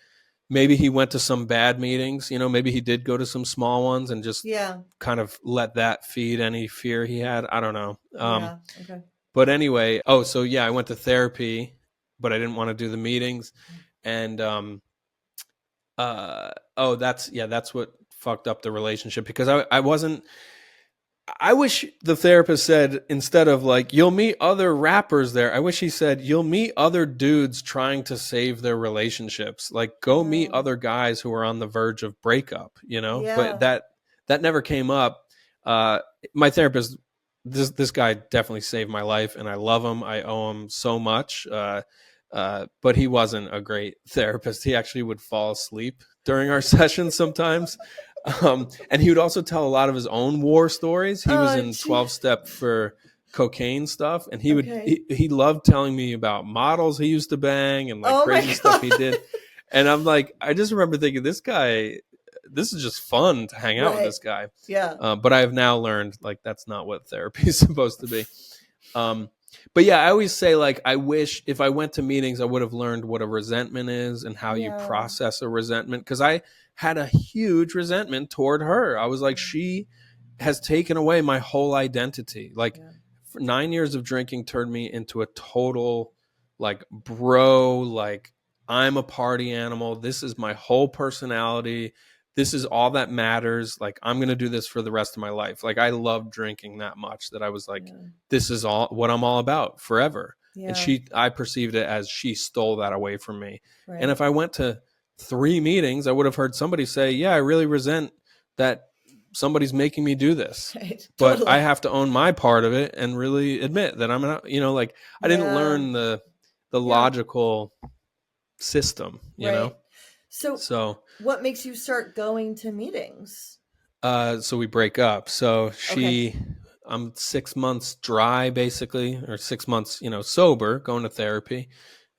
maybe he went to some bad meetings, you know, maybe he did go to some small ones and just Yeah. kind of let that feed any fear he had. I don't know. Yeah. Okay. But anyway, so yeah, I went to therapy, but I didn't want to do the meetings. And that's what fucked up the relationship because I wasn't. I wish the therapist said, instead of like, you'll meet other rappers there, I wish he said, you'll meet other dudes trying to save their relationships. Like, go meet Yeah. other guys who are on the verge of breakup, you know? But Yeah. that never came up. Uh, my therapist, this guy definitely saved my life, and I love him. I owe him so much. But he wasn't a great therapist. He actually would fall asleep during our sessions sometimes. And he would also tell a lot of his own war stories. He was Oh, in gee. 12 step for cocaine stuff, and Okay. he loved telling me about models he used to bang and like Oh my crazy stuff he God. did. And I'm like, I just remember thinking, this guy, this is just fun to hang out with Right. this guy. Yeah. But I have now learned like that's not what therapy is supposed to be. Um, but yeah, I always say like I wish if I went to meetings, I would have learned what a resentment is and how you Yeah. process a resentment, because I had a huge resentment toward her. I was like, Yeah. she has taken away my whole identity. Like Yeah. for 9 years of drinking turned me into a total like bro, like I'm a party animal. This is my whole personality. This is all that matters. Like I'm going to do this for the rest of my life. Like I love drinking that much that I was like, Yeah. this is all what I'm all about forever. And Yeah. I perceived it as she stole that away from me. And Right. if I went to 3 meetings, I would have heard somebody say, yeah, I really resent that somebody's making me do this. Right. But I Totally. have to own my part of it and really admit that I'm not, like I didn't Yeah. learn the Yeah. logical system, Right. So, So what makes you start going to meetings? so we break up. So Okay. I'm 6 months dry basically, or 6 months, sober, going to therapy.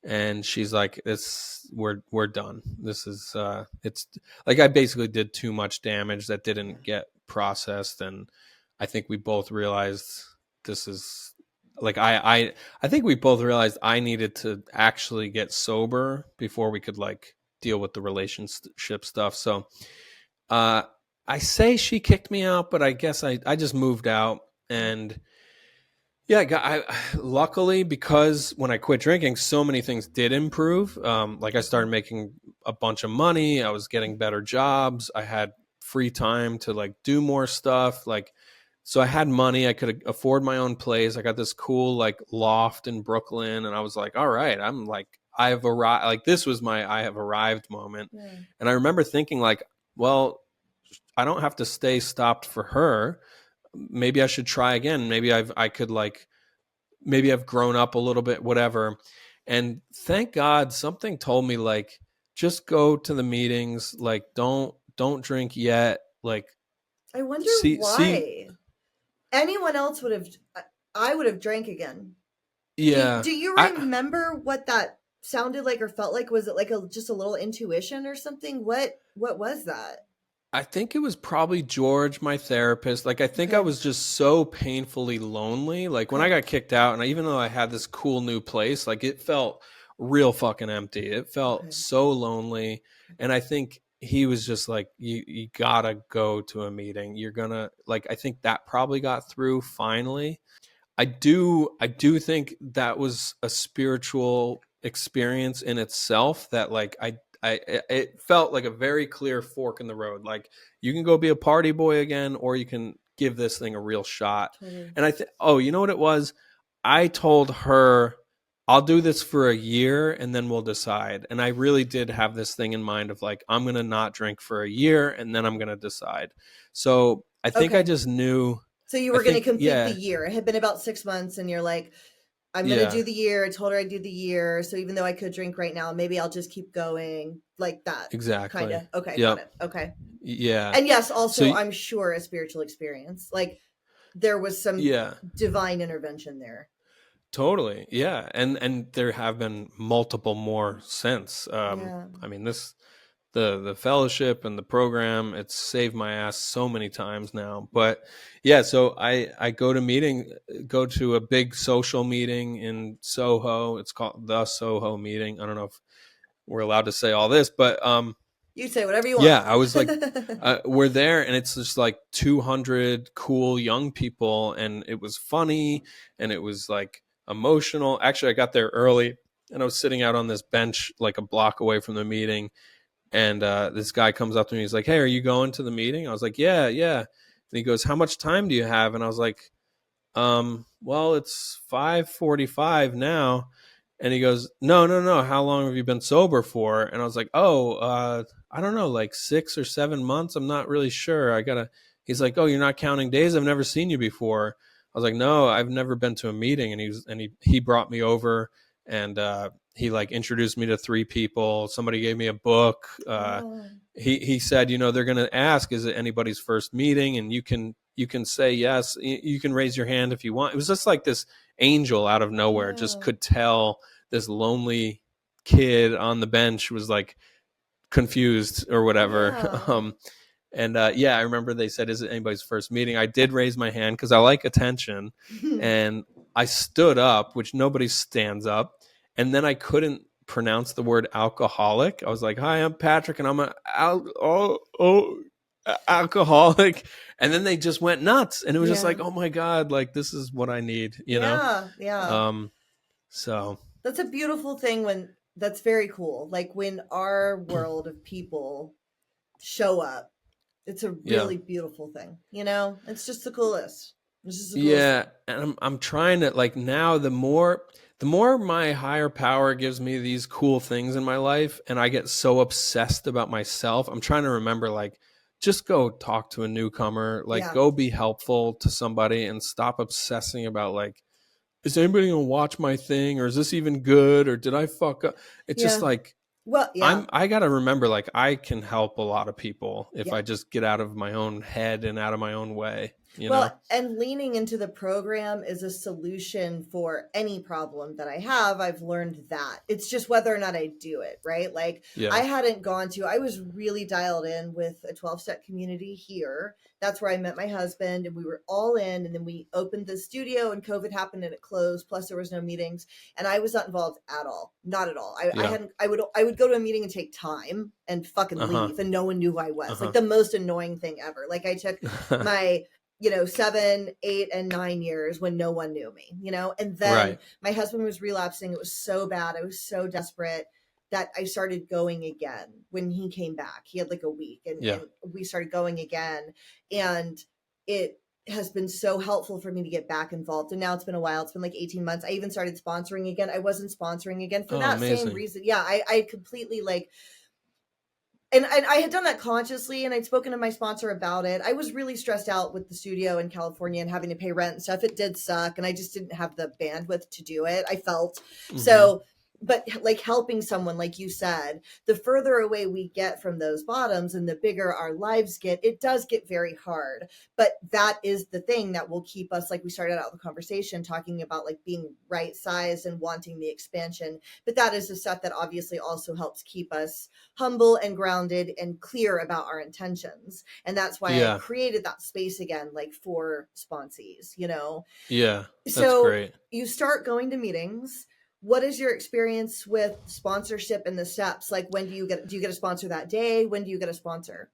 And she's like, "This, we're done. This is, it's like I basically did too much damage that Yeah. didn't get processed." And I think we both realized this is like, I think we both realized I needed to actually get sober before we could like deal with the relationship stuff. So, uh, I say she kicked me out, but I guess I just moved out. And yeah, luckily, because when I quit drinking, so many things did improve. Like I Okay. started making a bunch of money. I was getting better jobs. I had free time to like do more stuff. Like, so I had money. I could afford my own place. I got this cool like loft in Brooklyn, and I was like, all right, I'm like, I have arrived. Like this was my I have arrived moment. Yeah. And I remember thinking like, well, I don't have to stay stopped for her. Maybe I should try again. I could like, maybe I've grown up a little bit, whatever. And thank God something told me like, just go to the meetings, like don't drink yet. Like I wonder see why. Anyone else would have, I would have drank again. yeah. Do you I remember what that sounded like or felt like? Was it like just a little intuition or something? What was that? I think it was probably George, my therapist. Like I think I Okay. was just so painfully lonely. Like when I Okay. got kicked out, and even though I had this cool new place, like it felt real fucking empty. It felt Okay. so lonely. And I think he was just like, you gotta go to a meeting. You're gonna like, I think that probably got through finally. I do think that was a spiritual experience in itself, that like I it felt like a very clear fork in the road. Like you can go be a party boy again, or you can give this thing a real shot. Totally. And oh, you know what it was? I told her I'll do this for a year and then we'll decide. And I really did have this thing in mind of like, I'm going to not drink for a year and then I'm going to decide. So I think I Okay. just knew, So you I were going to think, complete the yeah, year. It had been about 6 months, and you're like, I'm going to yeah, do the year. I told her I'd do the year. So even though I could drink right now, maybe I'll just keep going like that. Kind exactly. of. Okay. Got Yep. it. Okay. Yeah. And yes, So, also, I'm sure a spiritual experience. Like there was some yeah, divine intervention there. totally. Yeah. And there have been multiple more since. Yeah. I mean, the fellowship and the program, it's saved my ass so many times now. But yeah, so I go to a big social meeting in Soho. It's called the Soho meeting. I don't know if we're allowed to say all this, but You say whatever you want. yeah, I was like, we're there, and it's just like 200 cool young people, and it was funny, and it was like emotional. Actually, I got there early, and I was sitting out on this bench like a block away from the meeting, and this guy comes up to me. He's like, "Hey, are you going to the meeting?" I was like, "Yeah, yeah." And he goes, "How much time do you have?" And I was like, well, it's 5:45 now. And he goes, no, no, no. How long have you been sober for? And I was like, oh, I don't know, like 6 or 7 months. I'm not really sure. He's like, oh, you're not counting days. I've never seen you before. I was like, no, I've never been to a meeting. And he brought me over, and, he like introduced me to 3 people. Somebody gave me a book. Oh, He said, they're going to ask, is it anybody's first meeting? And you can say yes. You can raise your hand if you want. It was just like this angel out of nowhere, just yeah. could tell this lonely kid on the bench was like, confused or whatever. Yeah. And yeah, I remember they said, "Is it anybody's first meeting?" I did raise my hand because I like attention, and I stood up, which nobody stands up, and then I couldn't pronounce the word alcoholic. I was like, "Hi, I'm Patrick, and I'm alcoholic," and then they just went nuts, and it was just Yeah. like, "Oh my god, like this is what I need," you know. Yeah. Yeah. Um, so That's a beautiful thing when that's very cool. Like when our world of people show up. It's a yeah. really beautiful thing. You know? It's just the coolest. It's just the coolest Yeah, thing. and I'm trying to like now the more my higher power gives me these cool things in my life and I get so obsessed about myself, I'm trying to remember like just go talk to a newcomer, like Yeah. go be helpful to somebody and stop obsessing about like is anybody going to watch my thing or is this even good or did I fuck up? It's just Yeah. like Well, yeah. I got to remember like I can help a lot of people if Yeah. I just get out of my own head and out of my own way, you Well, know? and leaning into the program is a solution for any problem that I have. I've learned that. It's just whether or not I do it, right? Like I Yeah. hadn't gone to, I was really dialed in with a 12-step community here. That's where I met my husband and we were all in. And then we opened the studio and COVID happened and it closed. Plus there was no meetings and I was not involved at all. Not at all. I Yeah. hadn't, I would go to a meeting and take time and fucking Uh-huh. leave and no one knew who I was. Like Uh-huh. the most annoying thing ever. Like I took my 7, 8, and 9 years when no one knew me, and then Right. my husband was relapsing. It was so bad. I was so desperate that I started going again when he came back. He had like a week Yeah. and we started going again. And it has been so helpful for me to get back involved. And now it's been a while. It's been like 18 months. I even started sponsoring again. I wasn't sponsoring again for Oh, that same amazing. reason. Yeah, I completely like and I had done that consciously and I'd spoken to my sponsor about it. I was really stressed out with the studio in California and having to pay rent and stuff. It did suck and I just didn't have the bandwidth to do it. I felt Hmm. so, but like helping someone, like you said, the further away we get from those bottoms and the bigger our lives get, it does get very hard. But that is the thing that will keep us, like we started out the conversation talking about like being right sized and wanting the expansion. But that is the stuff that obviously also helps keep us humble and grounded and clear about our intentions. And that's why I Yeah. created that space again, like for sponsees. Yeah. That's So great. you start going to meetings. What is your experience with sponsorship and the steps? Like when do you get a sponsor that day? When do you get a sponsor?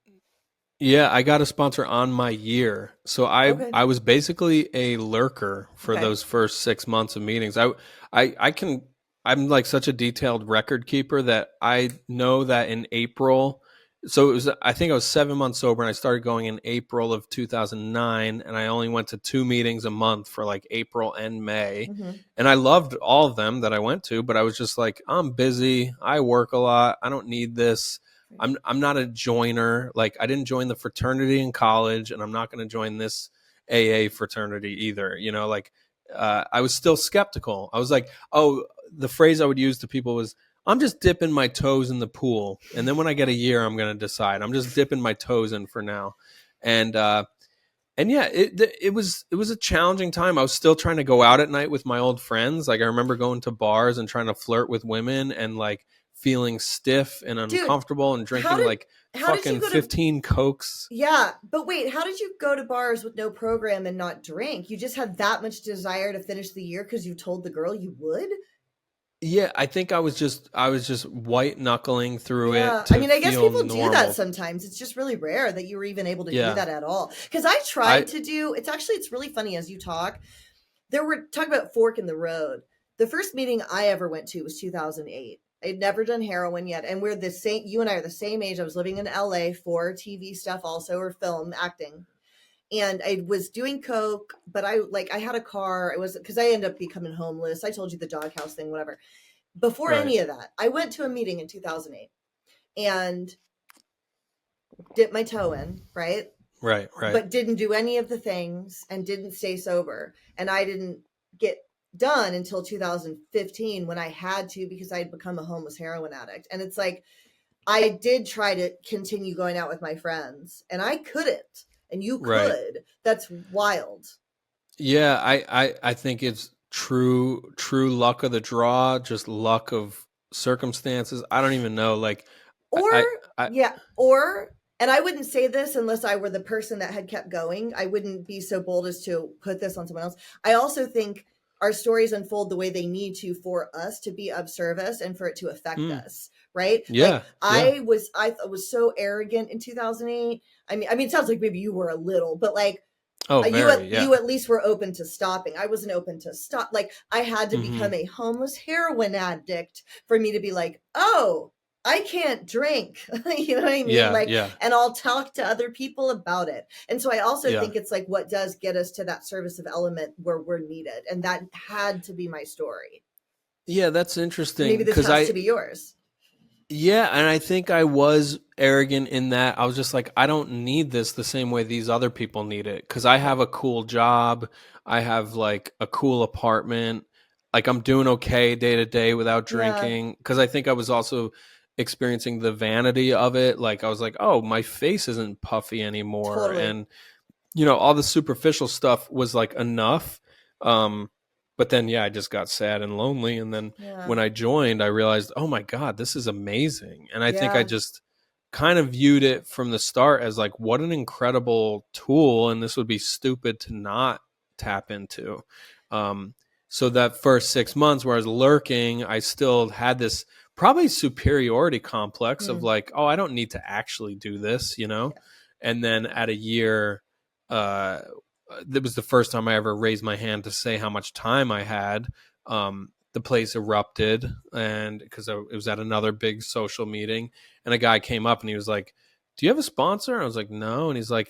Yeah, I got a sponsor on my year. So I Okay. I was basically a lurker for Okay. those first 6 months of meetings. I can I'm like such a detailed record keeper that I know that in April, so it was I think I was 7 months sober and I started going in April of 2009 and I only went to 2 meetings a month for like April and May. Mm-hmm. And I loved all of them that I went to, but I was just like I'm busy. I work a lot. I don't need this. I'm not a joiner. Like I didn't join the fraternity in college, and I'm not going to join this AA fraternity either. Like I was still skeptical. I was like, oh, the phrase I would use to people was, "I'm just dipping my toes in the pool, and then when I get a year, I'm going to decide. I'm just dipping my toes in for now." And yeah, it was a challenging time. I was still trying to go out at night with my old friends. Like I remember going to bars and trying to flirt with women and like feeling stiff and Dude, uncomfortable and how drinking did like how did you fucking go to 15 cokes. yeah, but wait, how did you go to bars with no program and not drink? You just had that much desire to finish the year because you told the girl you would? Yeah, I think I was just white knuckling through it Yeah, I to mean, I guess feel people do that normal. sometimes. It's just really rare that you were even able to do Yeah. that at all. Because I I tried to do it's really funny as you talk. There were talking about fork in the road. The first meeting I ever went to was 2008. I'd never done heroin yet, and we're the same. You and I are the same age. I was living in LA for TV stuff, also or film acting, and I was doing coke. But I had a car. I was because I ended up becoming homeless. I told you the doghouse thing, whatever. Before right. any of that, I went to a meeting in 2008 and dipped my toe in, right? Right, right. But didn't do any of the things and didn't stay sober. And I didn't get done until 2015 when I had to because I'd become a homeless heroin addict. And it's like I did try to continue going out with my friends and I couldn't. And you Right. could. That's wild. Yeah, I think it's true luck of the draw, just luck of circumstances. I don't even know. Like Or, I yeah, or, and I wouldn't say this unless I were the person that had kept going. I wouldn't be so bold as to put this on someone else. I also think our stories unfold the way they need to for us to be of service and for it to affect mm, us, right? Like yeah, yeah. I was so arrogant in 2008. I mean, it sounds like maybe you were a little, but like Oh, very, you yeah. at least were open to stopping. I wasn't open to stop. Like I had to Hmm. become a homeless heroin addict for me to be like, oh, I can't drink. You know what I mean? Yeah, Like, yeah, and I'll talk to other people about it. And so I also yeah. think it's like what does get us to that service of element where we're needed. And that had to be my story. Yeah, that's And interesting maybe this because has to be yours. yeah, and I think I was arrogant in that I was just like, I don't need this the same way these other people need it because I Yeah. have a cool job. I have like a cool apartment. Like I'm doing okay day to day without Yeah, drinking because I think I was also experiencing the vanity of it. Like I was like, oh, my face isn't puffy anymore. totally. And all the superficial stuff was like enough. Um, but then, yeah, I just got sad and lonely. And then Yeah. when I joined, I realized, oh my God, this is amazing. And I think I Yeah. just kind of viewed it from the start as like, what an incredible tool. And this would be stupid to not tap into. Um, so that first 6 months where I was lurking, I still had this probably superiority complex of Hmm. like, oh, I don't need to actually do this. Yeah. And then at a year, uh, that was the first time I ever raised my hand to say how much time I had. The place erupted, and because it was at another big social meeting, and a guy came up and he was like, "Do you have a sponsor?" And I was like, "No," and he's like,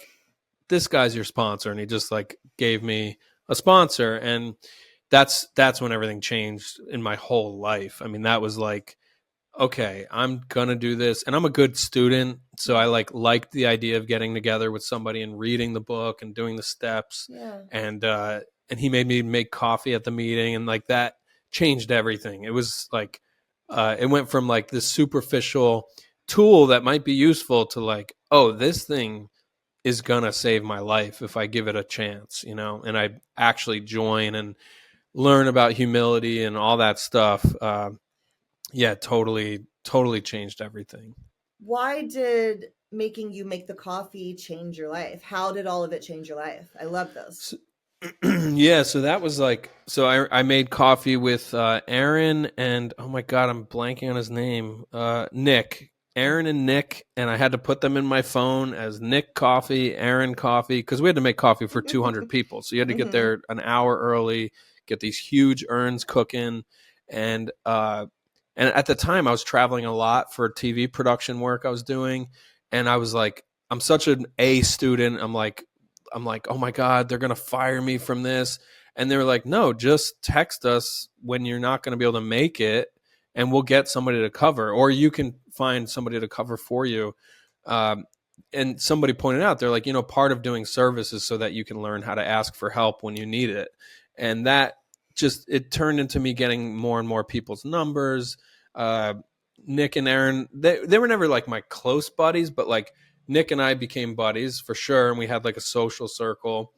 "This guy's your sponsor," and he just like gave me a sponsor, and that's when everything changed in my whole life. I mean, that was like, okay, I'm gonna do this, and I'm a good student, so Yeah. I liked the idea of getting together with somebody and reading the book and doing the steps, Yeah. and he made me make coffee at the meeting, and like that changed everything. It was like it went from like this superficial tool that might be useful to like, oh, this thing is gonna save my life if I give it a chance, and I actually join and learn about humility and all that stuff. Yeah, totally, totally changed everything. Why did making you make the coffee change your life? How did all of it change your life? I love this. So, yeah, so that was like, so I made coffee with Aaron and oh my God, I'm blanking on his name. Nick. Okay. Aaron and Nick, and I had to put them in my phone as Nick Coffee, Aaron Coffee, because we had to make coffee for 200 people. So you had to get Hmm. there an hour early, get these huge urns cooking, and at the time I was traveling a lot for TV production work I was doing, and I was like, I'm such an A student. I'm like, oh my God, they're gonna fire me from this. And they were like, no, just text us when you're not gonna be able to make it, and we'll get somebody to cover, or you can find somebody to cover for you. Um, and somebody pointed out, they're like, part of doing service is so that you can learn how to ask for help when you need it. And that just it turned into me getting more and more people's numbers. Uh, Nick and Aaron, they were never like my close buddies, but like Nick and I became buddies for sure, and we had like a social circle.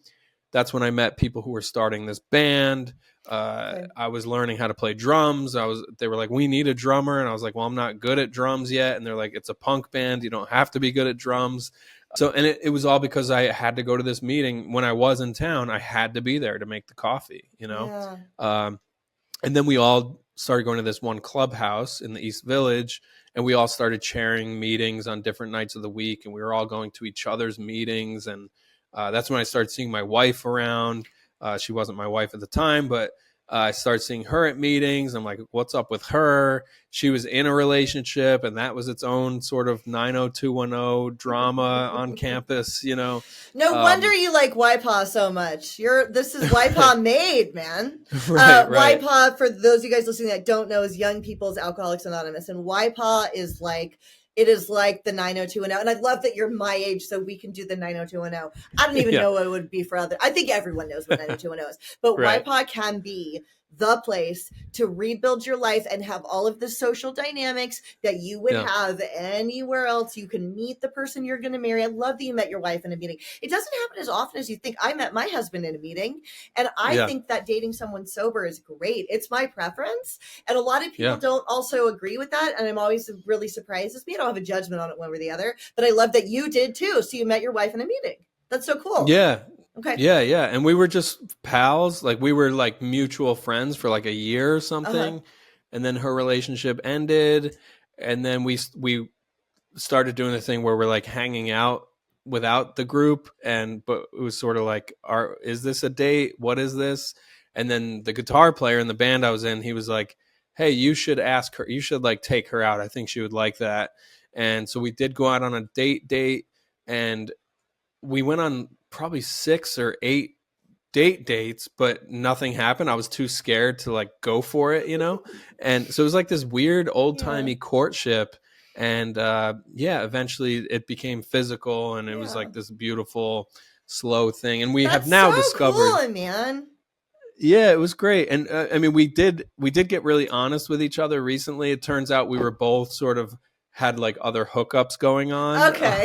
That's when I met people who were starting this band. Okay. I was learning how to play drums. They were like, we need a drummer, and I was like, well, I'm not good at drums yet. And they're like, it's a punk band, you don't have to be good at drums. So, and it was all because I had to go to this meeting when I was in town. I had to be there to make the coffee. Yeah. Um, and then we all started going to this one clubhouse in the East Village, and we all started sharing meetings on different nights of the week, and we were all going to each other's meetings. And that's when I started seeing my wife around. She wasn't my wife at the time, but I started seeing her at meetings. I'm like, what's up with her? She was in a relationship, and that was its own sort of 90210 drama on campus. No wonder Um, you like YPA so much. This is YPA made, man. right, right. YPA, for those of you guys listening that don't know, is Young People's Alcoholics Anonymous, and YPA is like it is like the 90210. And I love that you're my age, so we can do the 90210. I don't even Yeah, know what it would be for other. I think everyone knows what 90210 is, but right. YPA can be the place to rebuild your life and have all of the social dynamics that you would Yeah. have anywhere else. You can meet the person you're going to marry. I love that you met your wife in a meeting. It doesn't happen as often as you think. I met my husband in a meeting, and I Yeah. think that dating someone sober is great. It's my preference. And a lot of people Yeah. don't also agree with that. And I'm always really surprised. It's me. I don't have a judgment on it one way or the other, but I love that you did too. So you met your wife in a meeting. That's so cool. Yeah. Okay. Yeah, yeah. And we were just pals. Like we were like mutual friends for like a year or Uh-huh. something. And then her relationship ended. And then we started doing the thing where we're like hanging out without the group. And but it was sort of like, is this a date? What is this? And then the guitar player in the band I was in, he was like, hey, you should ask her, you should like take her out. I think she would like that. And so we did go out on a date, and we went on probably 6 or 8 dates, but nothing happened. I was too scared to like go for it, you know? And so it was like this weird old Yeah. timey courtship. And yeah, eventually it became physical, and it was Yeah. like this beautiful, slow thing. And we have That's now so discovered, cool, man. yeah, it was great. And I mean, we did get really honest with each other recently. It turns out we were both sort of had like other hookups going on. Okay.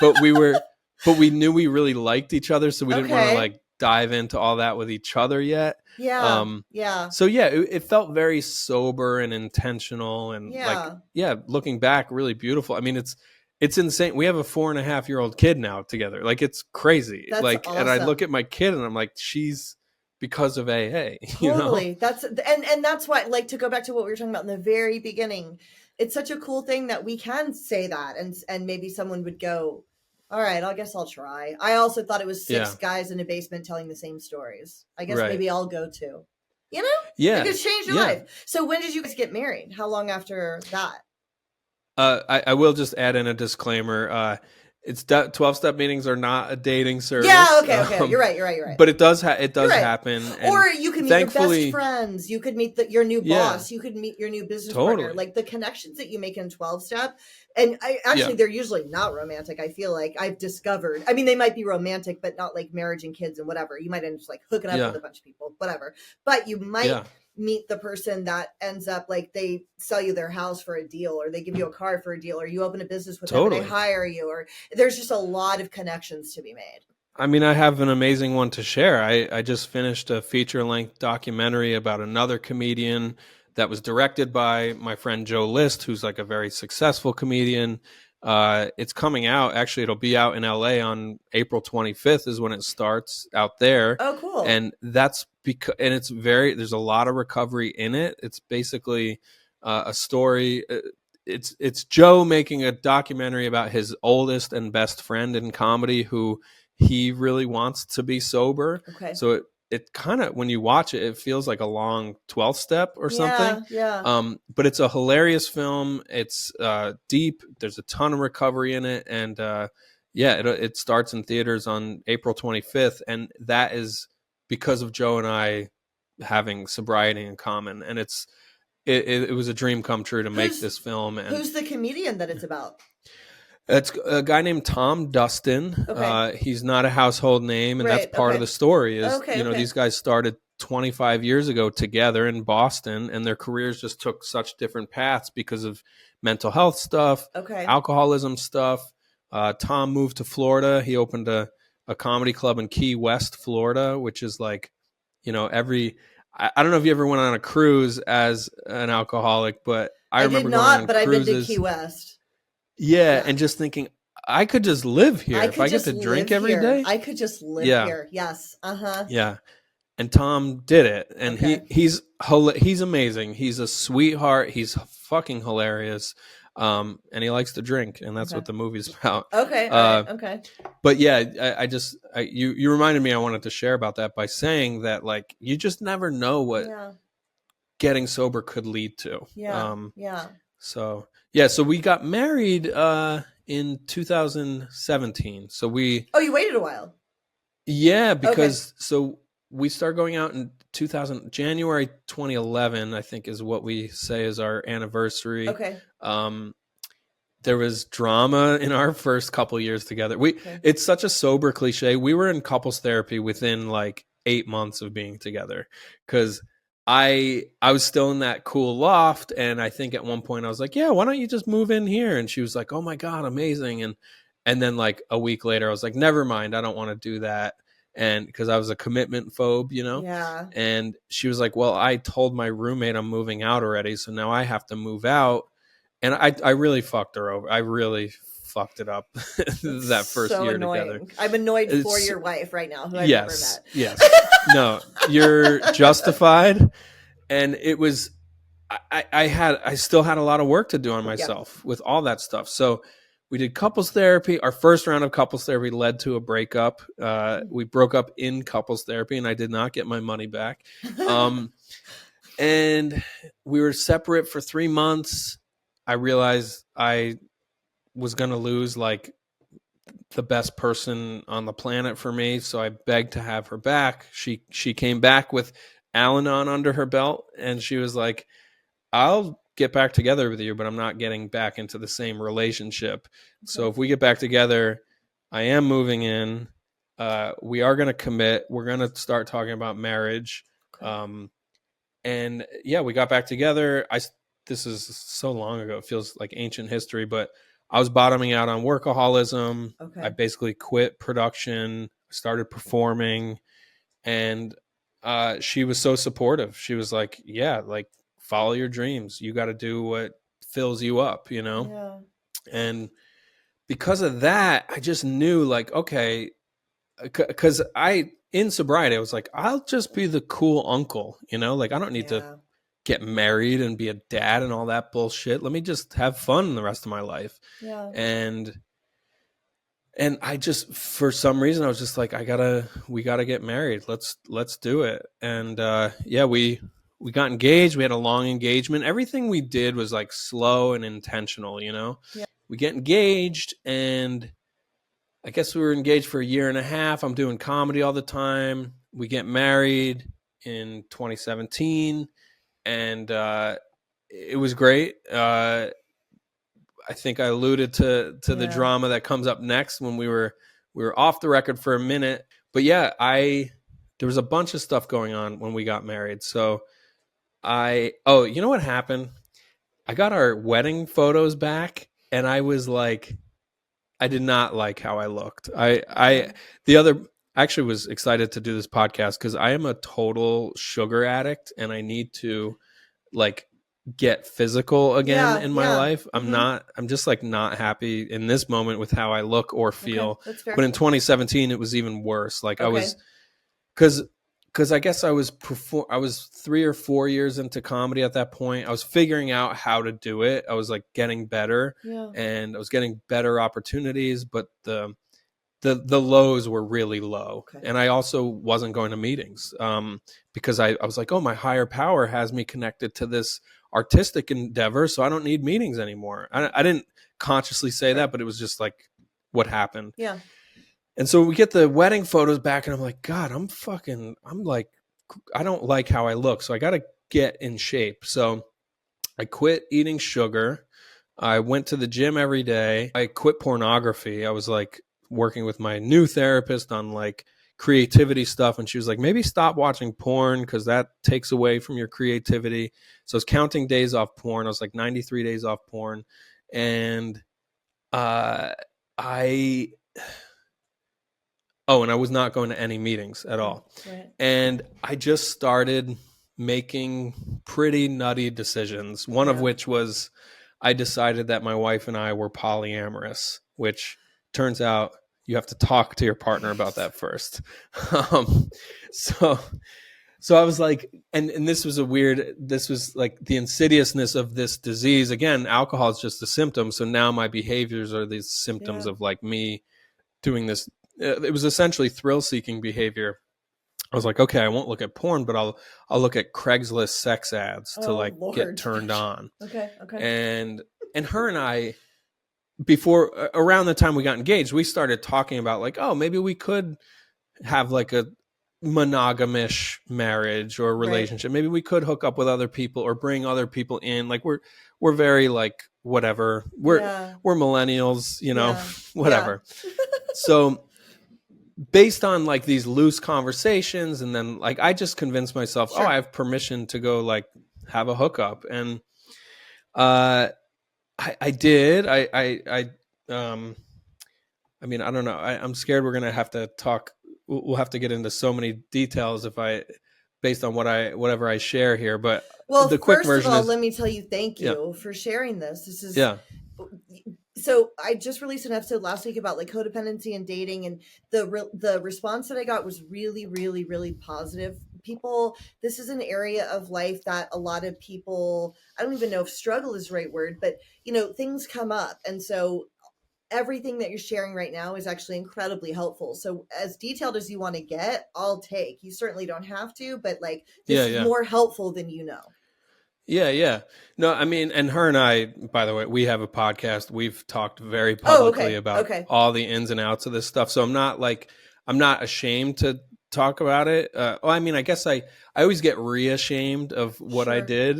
But we knew we really liked each other, so we didn't want to Okay. like dive into all that with each other yet. Yeah. Yeah. So yeah, it felt very sober and intentional, and like, Yeah. yeah, looking back, really beautiful. I mean, it's insane. We have a 4.5-year-old kid now together. Like it's crazy. That's Like, and I look awesome. at my kid and I'm like, she's because of AA, you know? Totally. And that's why, like, to go back to what we were talking about in the very beginning, it's such a cool thing that we can say that, and maybe someone would go, all right, I guess I'll try. I also thought it was Yeah. six guys in a basement telling the same stories. I guess Right. maybe I'll go too. You know? It Yeah. could change your Yeah. life. So when did you guys get married? How long after that? I will just add in a disclaimer. It's 12-step meetings are not a dating service. Yeah, okay. You're right. But it does You're right. happen. And Or you could meet your best thankfully, friends. You could meet your new yeah, boss. You could meet your new business partner. totally. Like the connections that you make in 12 step. And Yeah. they're usually not romantic. I feel like I've discovered. I mean, they might be romantic, but not like marriage and kids and whatever. You might end up just like hooking up Yeah. with a bunch of people, whatever. But you might Yeah. meet the person that ends up like they sell you their house for a deal, or they give you a car for a deal, or you open a business with them and Totally. they hire you, or there's just a lot of connections to be made. I mean, I have an amazing one to share. I just finished a feature-length documentary about another comedian that was directed by my friend Joe List, who's like a very successful comedian. It's coming out. Actually, it'll be out in LA on April 25th is when it starts out there. Oh, cool. And that's because, and it's there's a lot of recovery in it. It's basically a story. It's Joe making a documentary about his oldest and best friend in comedy, who he really wants to be sober. Okay. So it kind of, when you watch it, it feels like a long 12th step or something. Yeah. But it's a hilarious film. It's deep. There's a ton of recovery in it. And yeah, it starts in theaters on April 25th. And that is because of Joe and I having sobriety in common. And it was a dream come true to make this film. And who's the comedian that it's about? it's a guy named Tom Dustin. Okay. He's not a household name, and Right, that's part okay. of the story. Is Okay. these guys started 25 years ago together in Boston, and their careers just took such different paths because of mental health stuff, Okay. alcoholism stuff. Tom moved to Florida. He opened a comedy club in Key West, Florida, which is like, I don't know if you ever went on a cruise as an alcoholic, but I remember did going not, on but I've been to cruises. Key West. Yeah, and just thinking, I could just live here if I get to drink every day. I could just live Yeah. here. Yes. Uh-huh. Yeah, and Tom did it, and Okay. he's amazing. He's a sweetheart. He's fucking hilarious, and he likes to drink, and that's Okay. what the movie's about. Okay. All right. Okay. But yeah, you reminded me. I wanted to share about that by saying that, like, you just never know what Yeah. getting sober could lead to. Yeah. Yeah. So yeah, so we got married in 2017. So Oh, you waited a while. yeah, because so we started going out in January 2011, I think is what we say is our anniversary. Okay. There was drama in our first couple years together. Okay. It's such a sober cliche. We were in couples therapy within like 8 months of being together, because I was still in that cool loft, and I think at one point I was like, yeah, why don't you just move in here? And she was like, oh my god, amazing. And then like a week later I was like, never mind, I don't want to do that. And because I was a commitment phobe, Yeah. and she was like, well, I told my roommate I'm moving out already, so now I have to move out. And I really fucked her over. I really fucked it up That's that first so year together. annoying. I'm annoyed for It's your wife right now, who I've never yes, met. yes. No, you're justified. And it was I still had a lot of work to do on Yeah. myself with all that stuff. So we did couples therapy. Our first round of couples therapy led to a breakup. We broke up in couples therapy, and I did not get my money back. And we were separate for 3 months. I realized I was going to lose like the best person on the planet for me, so I begged to have her back. She came back with Al-Anon under her belt, and she was like, I'll get back together with you, but I'm not getting back into the same relationship. So Okay. if we get back together, I am moving in. We are going to commit. We're going to start talking about marriage. Okay. And yeah, we got back together. This is so long ago. It feels like ancient history, but I was bottoming out on workaholism. I Okay. basically quit production, started performing, and she was so supportive. She was like, yeah, like follow your dreams. You got to do what fills you up, Yeah. And because of that, I just knew like, okay, because in sobriety, I was like, I'll just be the cool uncle, like I don't need to Yeah. get married and be a dad and all that bullshit. Let me just have fun the rest of my life. Yeah. And I just, for some reason, I was just like, we gotta get married. Let's do it. And yeah, we got engaged. We had a long engagement. Everything we did was like slow and intentional. Yeah. We get engaged, and I guess we were engaged for a year and a half. I'm doing comedy all the time. We get married in 2017, and it was great. I think I alluded to the Yeah. drama that comes up next when we were off the record for a minute. But yeah, there was a bunch of stuff going on when we got married. So you know what happened? I got our wedding photos back, and I was like, I did not like how I looked. Okay. The other actually was excited to do this podcast because I am a total sugar addict, and I need to like get physical again Yeah. in my Yeah. life. Mm-hmm. I'm just like not happy in this moment with how I look or Okay. feel. That's But fair. in 2017 it was even worse. Like I was, Okay. cuz I guess I was 3 or 4 years into comedy at that point. I was figuring out how to do it. I was like getting better, Yeah. and I was getting better opportunities, but the lows were really low. Okay. And I also wasn't going to meetings because I was like, oh, my higher power has me connected to this artistic endeavor, so I don't need meetings anymore. I didn't consciously say Sure. that, but it was just like what happened. Yeah. And so we get the wedding photos back, and I'm like, God, I'm like, I don't like how I look, so I got to get in shape. So I quit eating sugar. I went to the gym every day. I quit pornography. I was like working with my new therapist on like creativity stuff. And she was like, maybe stop watching porn because that takes away from your creativity. So I was counting days off porn. I was like 93 days off porn. And uh, I, and I was not going to any meetings at Right. all. Right. And I just started making pretty nutty decisions. One of Yeah. which was I decided that my wife and I were polyamorous, which turns out you have to talk to your partner about that first. Um, so, so I was like, and this was like the insidiousness of this disease. Again, alcohol is just a symptom. So now my behaviors are these symptoms Yeah. of like me doing this. It was essentially thrill seeking behavior. I was like, okay, I won't look at porn, but I'll look at Craigslist sex ads to Oh like get Lord. turned on. Okay. Okay. And her and I, before around the time we got engaged, we started talking about like, oh, maybe we could have like a monogamish marriage or Right. relationship. Maybe we could hook up with other people or bring other people in. Like we're very like whatever. We're Yeah. we're millennials, Yeah. Yeah. whatever. So based on like these loose conversations, and then like I just convinced myself, oh, I Sure. have permission to go like have a hookup, and uh, I did. I mean, I don't know. I'm scared we're gonna have to talk. We'll have to get into so many details if I, based on whatever I share here. But Well, the quick first of version all, is, let me tell you thank yeah, you for sharing this. This is yeah, so I just released an episode last week about like codependency and dating, and the response that I got was really, really, really positive. People, this is an area of life that a lot of people, I don't even know if struggle is the right word, but things come up, and so everything that you're sharing right now is actually incredibly helpful. So as detailed as you want to get, I'll take. You certainly don't have to, but like yeah, this is yeah. more helpful than you know. Yeah, yeah. No, I mean, and her and I, by the way, we have a podcast. We've talked very Oh, publicly okay. about Okay. all the ins and outs of this stuff. So I'm not ashamed to talk about it. I mean, I guess I always get reashamed of what I Sure. did,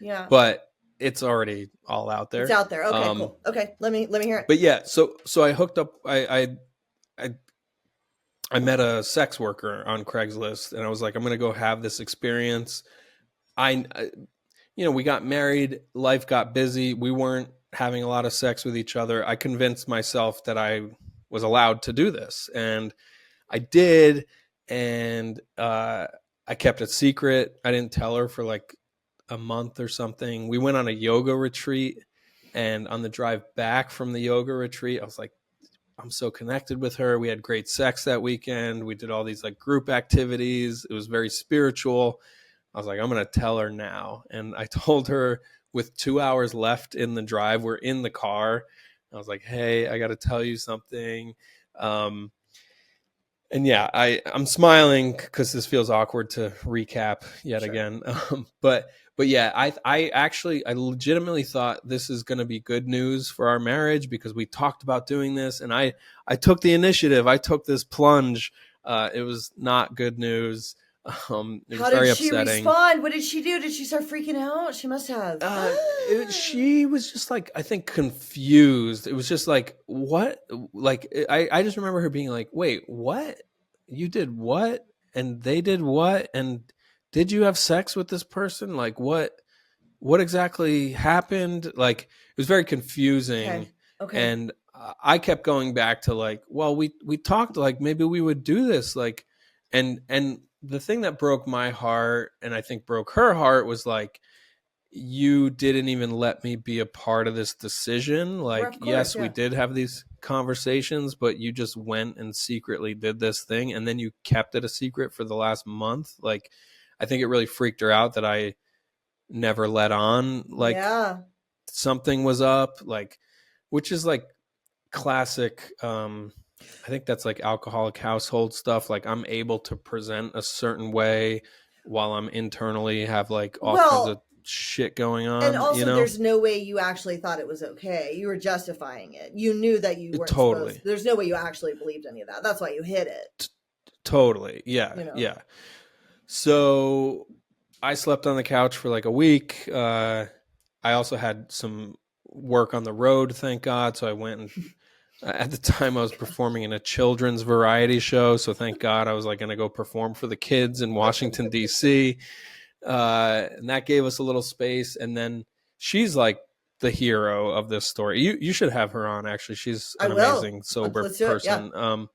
Yeah. but it's already all out It's there. out there. Okay, cool. Okay. Let me hear it. But yeah, so I hooked up. I I met a sex worker on Craigslist, and I was like, I'm going to go have this experience. I we got married, life got busy. We weren't having a lot of sex with each other. I convinced myself that I was allowed to do this, and I did. And I kept it secret. I didn't tell her for like a month or something. We went on a yoga retreat, and on the drive back from the yoga retreat, I was like, I'm so connected with her. We had great sex that weekend. We did all these like group activities. It was very spiritual. I was like, I'm going to tell her now. And I told her with 2 hours left in the drive, we're in the car. I was like, hey, I got to tell you something. Um, and yeah, I'm smiling because this feels awkward to recap yet Sure. again. But yeah, I legitimately thought this is going to be good news for our marriage because we talked about doing this, and I took the initiative. I took this plunge. It was not good news. It was How did very she upsetting. respond? What did she do? Did she start freaking out? She must have. She was just like, I think, confused. It was just like, what? Like, I just remember her being like, wait, what? You did what? And they did what? And did you have sex with this person? Like, what exactly happened? Like, it was very confusing. Okay. Okay. And I kept going back to like, well, we talked like maybe we would do this. Like, and the thing that broke my heart and I think broke her heart was like, you didn't even let me be a part of this decision. Well, Like, of course, yes, we yeah. did have these conversations, but you just went and secretly did this thing, and then you kept it a secret for the last month. Like, I think it really freaked her out that I never let on like Yeah. something was up, like, which is like classic. I think that's like alcoholic household stuff. Like, I'm able to present a certain way while I'm internally have like all kinds of Well, shit going and on, you also know? there's no way you actually thought it was okay. You were justifying it. You knew that you weren't supposed. Totally. There's no way you actually believed any of that. That's why you hid it, T- totally. Yeah. you know. Yeah. So I slept on the couch for like a week. I also had some work on the road, thank God. So I went and at the time I was performing in a children's variety show. So thank God I was like going to go perform for the kids in Washington, D.C. And that gave us a little space. And then she's like the hero of this story. You should have her on, actually. She's I an will. amazing sober Let's do it. Yeah. person.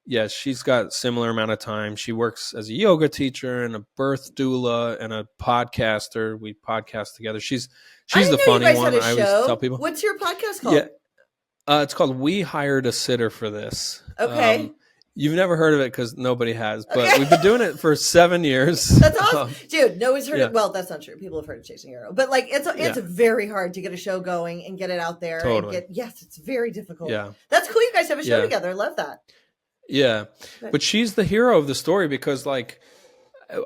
Yeah, she's got similar amount of time. She works as a yoga teacher and a birth doula and a podcaster. We podcast together. I She's the didn't know you funny guys had one. a I always tell show. people. What's your podcast Yeah, called? it's called We Hired a Sitter for This. Okay. You've never heard of it because nobody has, but Okay. we've been doing it for 7 years. That's awesome, dude. No one's heard Yeah, it. Well, that's not true. People have heard of Chasing Hero, but like it's yeah, very hard to get a show going and get it out there and totally. get. Yes, it's very difficult. Yeah, That's cool. You guys have a show yeah, together. I love that. yeah. Good. But she's the hero of the story because like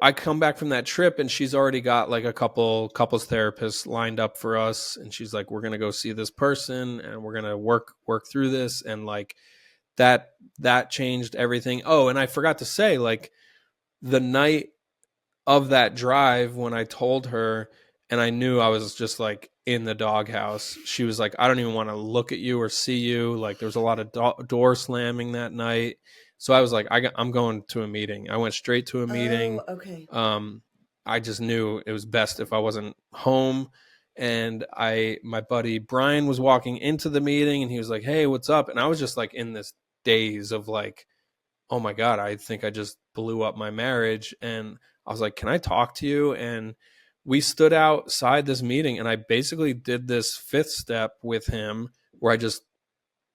I come back from that trip and she's already got like a couple couples therapists lined up for us, and she's like, we're gonna go see this person and we're gonna work through this, and like that changed everything. Oh, and I forgot to say, like, the night of that drive when I told her and I knew I was just like in the doghouse, she was like, I don't even want to look at you or see you. Like, there was a lot of door slamming that night. So I was like, I'm going to a meeting. I went straight to a Oh, meeting. okay. Um, I just knew it was best if I wasn't home. And my buddy Brian was walking into the meeting and he was like, "Hey, what's up?" And I was just like in this daze of like, "Oh my God, I think I just blew up my marriage." And I was like, "Can I talk to you?" And we stood outside this meeting and I basically did this fifth step with him where I just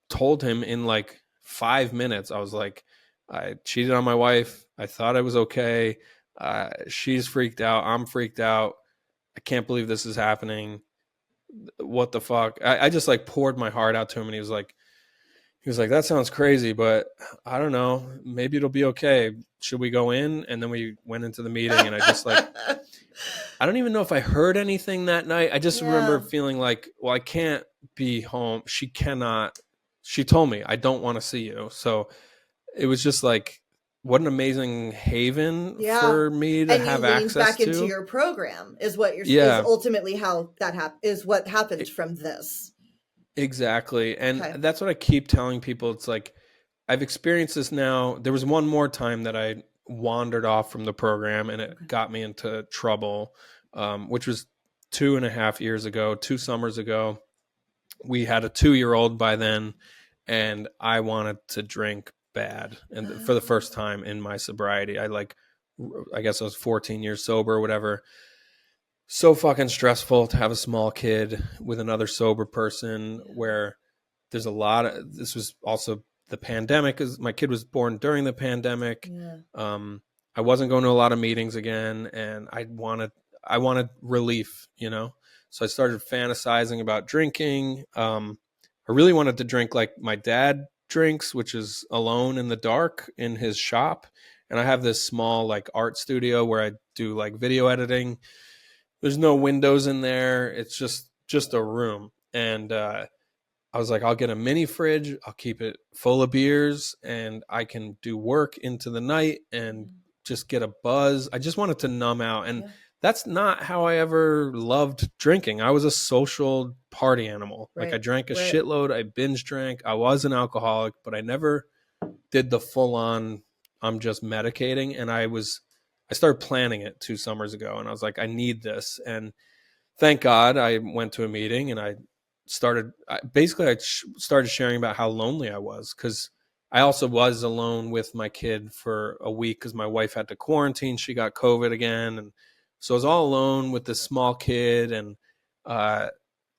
told him in like 5 minutes. I was like, I cheated on my wife. I thought I was okay. She's freaked out. I'm freaked out. I can't believe this is happening. What the fuck? I just like poured my heart out to him, and he was like, that sounds crazy, but I don't know. Maybe it'll be okay. Should we go in? And then we went into the meeting, and I just like, I don't even know if I heard anything that night. I just remember Yeah. feeling like, well, I can't be home. She cannot. She told me, I don't want to see you. So it was just like, what an amazing haven Yeah. for me to And you have leaned access back into to. your program is what you're is Yeah, ultimately how that is what happened e- from this. exactly. And Okay. that's what I keep telling people. It's like, I've experienced this now. There was one more time that I wandered off from the program and it Okay. got me into trouble, which was 2.5 years ago, 2 summers ago. We had a 2-year old by then, and I wanted to drink bad. And for the first Oh, time in my sobriety, I guess I was 14 years sober or whatever. So fucking stressful to have a small kid with another sober person yeah. where there's a lot of, this was also the pandemic, because my kid was born during the pandemic. Yeah. Um, I wasn't going to a lot of meetings again, and I wanted relief, you know. So I started fantasizing about drinking. I really wanted to drink like my dad drinks, which is alone in the dark in his shop. And I have this small like art studio where I do like video editing. There's no windows in there. It's just a room. And I was like, I'll get a mini fridge. I'll keep it full of beers and I can do work into the night and just get a buzz. I just wanted to numb out. And Yeah. that's not how I ever loved drinking. I was a social party animal. Like I Right. drank a Right. shitload. I binge drank. I was an alcoholic, but I never did the full on, I'm just medicating. And I started planning it 2 summers ago and I was like, I need this. And thank God I went to a meeting and I started sharing about how lonely I was, because I also was alone with my kid for a week because my wife had to quarantine. She got COVID again. And so I was all alone with this small kid. And uh,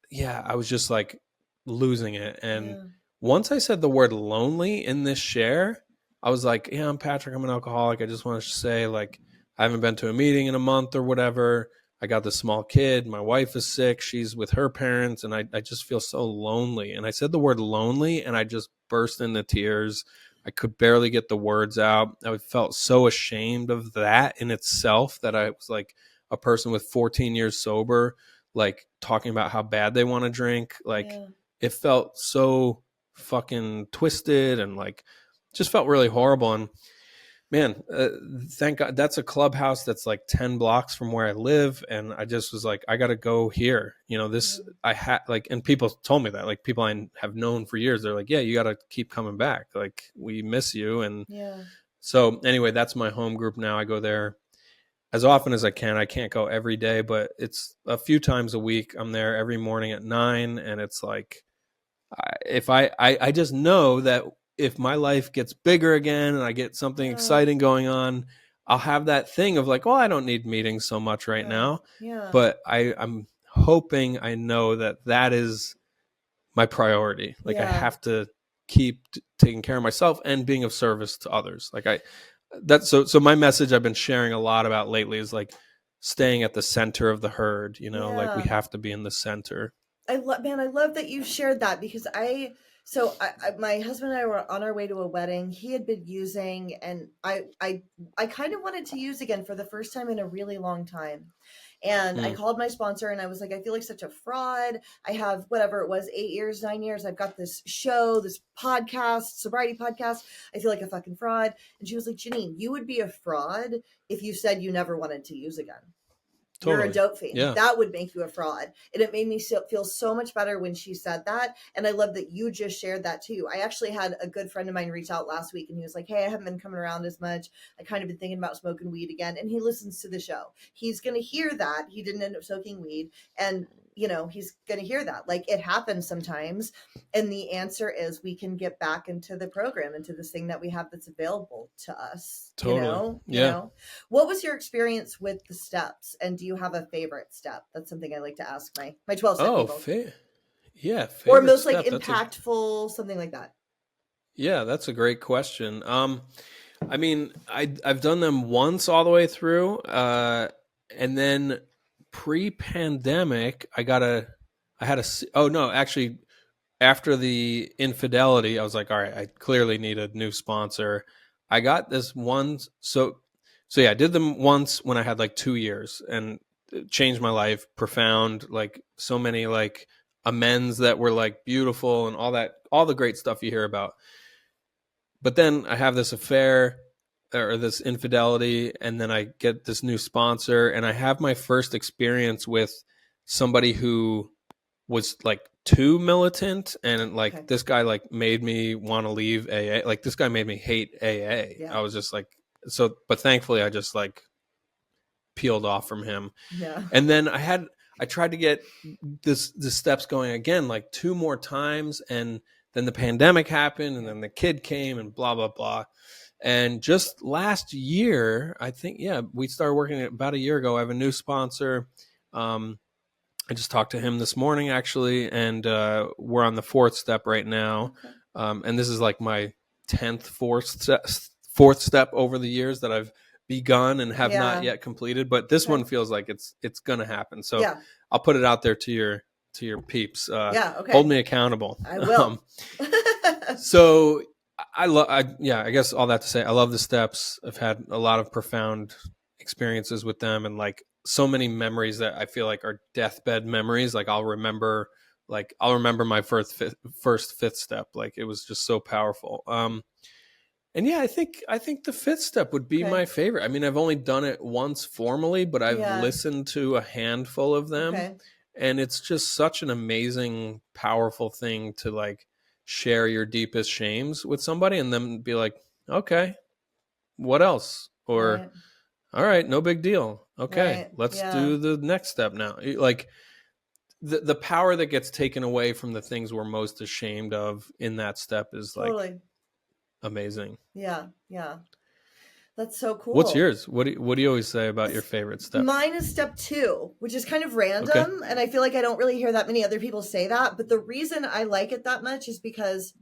yeah, I was just like losing it. And Yeah. once I said the word lonely in this share, I was like, yeah, I'm Patrick. I'm an alcoholic. I just want to say, like, I haven't been to a meeting in a month or whatever. I got this small kid. My wife is sick. She's with her parents. And I just feel so lonely. And I said the word lonely and I just burst into tears. I could barely get the words out. I felt so ashamed of that in itself, that I was like a person with 14 years sober, like talking about how bad they want to drink. Like Yeah. it felt so fucking twisted and like just felt really horrible. And man, thank God that's a clubhouse that's like 10 blocks from where I live. And I just was like, I got to go here. You know, Yeah. this, I had like, and people told me that, like people I have known for years, they're like, yeah, you got to keep coming back. Like we miss you. And Yeah. so anyway, that's my home group now. I go there as often as I can. I can't go every day, but it's a few times a week. I'm there every morning at 9, and it's like, if I just know that if my life gets bigger again and I get something Yeah. exciting going on, I'll have that thing of like, well, I don't need meetings so much right Yeah. now. Yeah. But I'm hoping I know that that is my priority. Like I Yeah. have to keep taking care of myself and being of service to others. Like that's so my message I've been sharing a lot about lately is like staying at the center of the herd, you know, like we Yeah. have to be in the center. I love, man, I love that you shared that because my husband and I were on our way to a wedding. He had been using, and I kind of wanted to use again for the first time in a really long time. And I Mm, called my sponsor and I was like, I feel like such a fraud. I have whatever it was, 8 years, 9 years. I've got this show, this podcast, sobriety podcast. I feel like a fucking fraud. And she was like, Janine, you would be a fraud if you said you never wanted to use again. You're a Totally. dope fiend. Yeah. That would make you a fraud. And it made me feel so much better when she said that. And I love that you just shared that too. I actually had a good friend of mine reach out last week and he was like, hey, I haven't been coming around as much. I kind of been thinking about smoking weed again. And he listens to the show. He's going to hear that. He didn't end up smoking weed. And, you know, he's going to hear that. Like, it happens sometimes. And the answer is we can get back into the program, into this thing that we have that's available to us, Totally. you Yeah. know. What was your experience with the steps? And do you have a favorite step? That's something I like to ask my 12 step Oh, people. yeah. Or Favorite most like step. impactful, something like that. Yeah, that's a great question. I mean, I've done them once all the way through, and then pre-pandemic, oh no, actually, after the infidelity, I was like, all right, I clearly need a new sponsor. I got this one, so yeah, I did them once when I had like 2 years, and it changed my life, profound, like so many like amends that were like beautiful and all that, all the great stuff you hear about. But then I have this affair or this infidelity, and then I get this new sponsor, and I have my first experience with somebody who was like too militant, and like Okay. this guy like made me want to leave AA. Like this guy made me hate AA. Yeah. I was just like, so, but thankfully I just like peeled off from him. Yeah. And then I tried to get the steps going again, like 2 more times. And then the pandemic happened, and then the kid came, and blah, blah, blah. And just last year, I think, yeah, we started working about a year ago. I have a new sponsor. I just talked to him this morning, actually, and we're on the 4th step right now. Okay. And this is like my 10th, fourth step over the years that I've begun and have not yet completed. But this one feels like it's going to happen. So I'll put it out there to your peeps. Okay. Hold me accountable. I will. So I guess all that to say, I love the steps. I've had a lot of profound experiences with them, and like so many memories that I feel like are deathbed memories. Like I'll remember my first fifth step. Like it was just so powerful. And yeah, I think the 5th step would be my favorite. I mean, I've only done it once formally, but I've listened to a handful of them. Okay. And it's just such an amazing, powerful thing to like share your deepest shames with somebody and then be like, okay, what else? Or, all right, no big deal. Okay, let's do the next step now. Like the power that gets taken away from the things we're most ashamed of in that step is like amazing. Yeah. That's so cool. What's yours? What do you always say about your favorite step? Mine is step 2, which is kind of random. And I feel like I don't really hear that many other people say that. But the reason I like it that much is because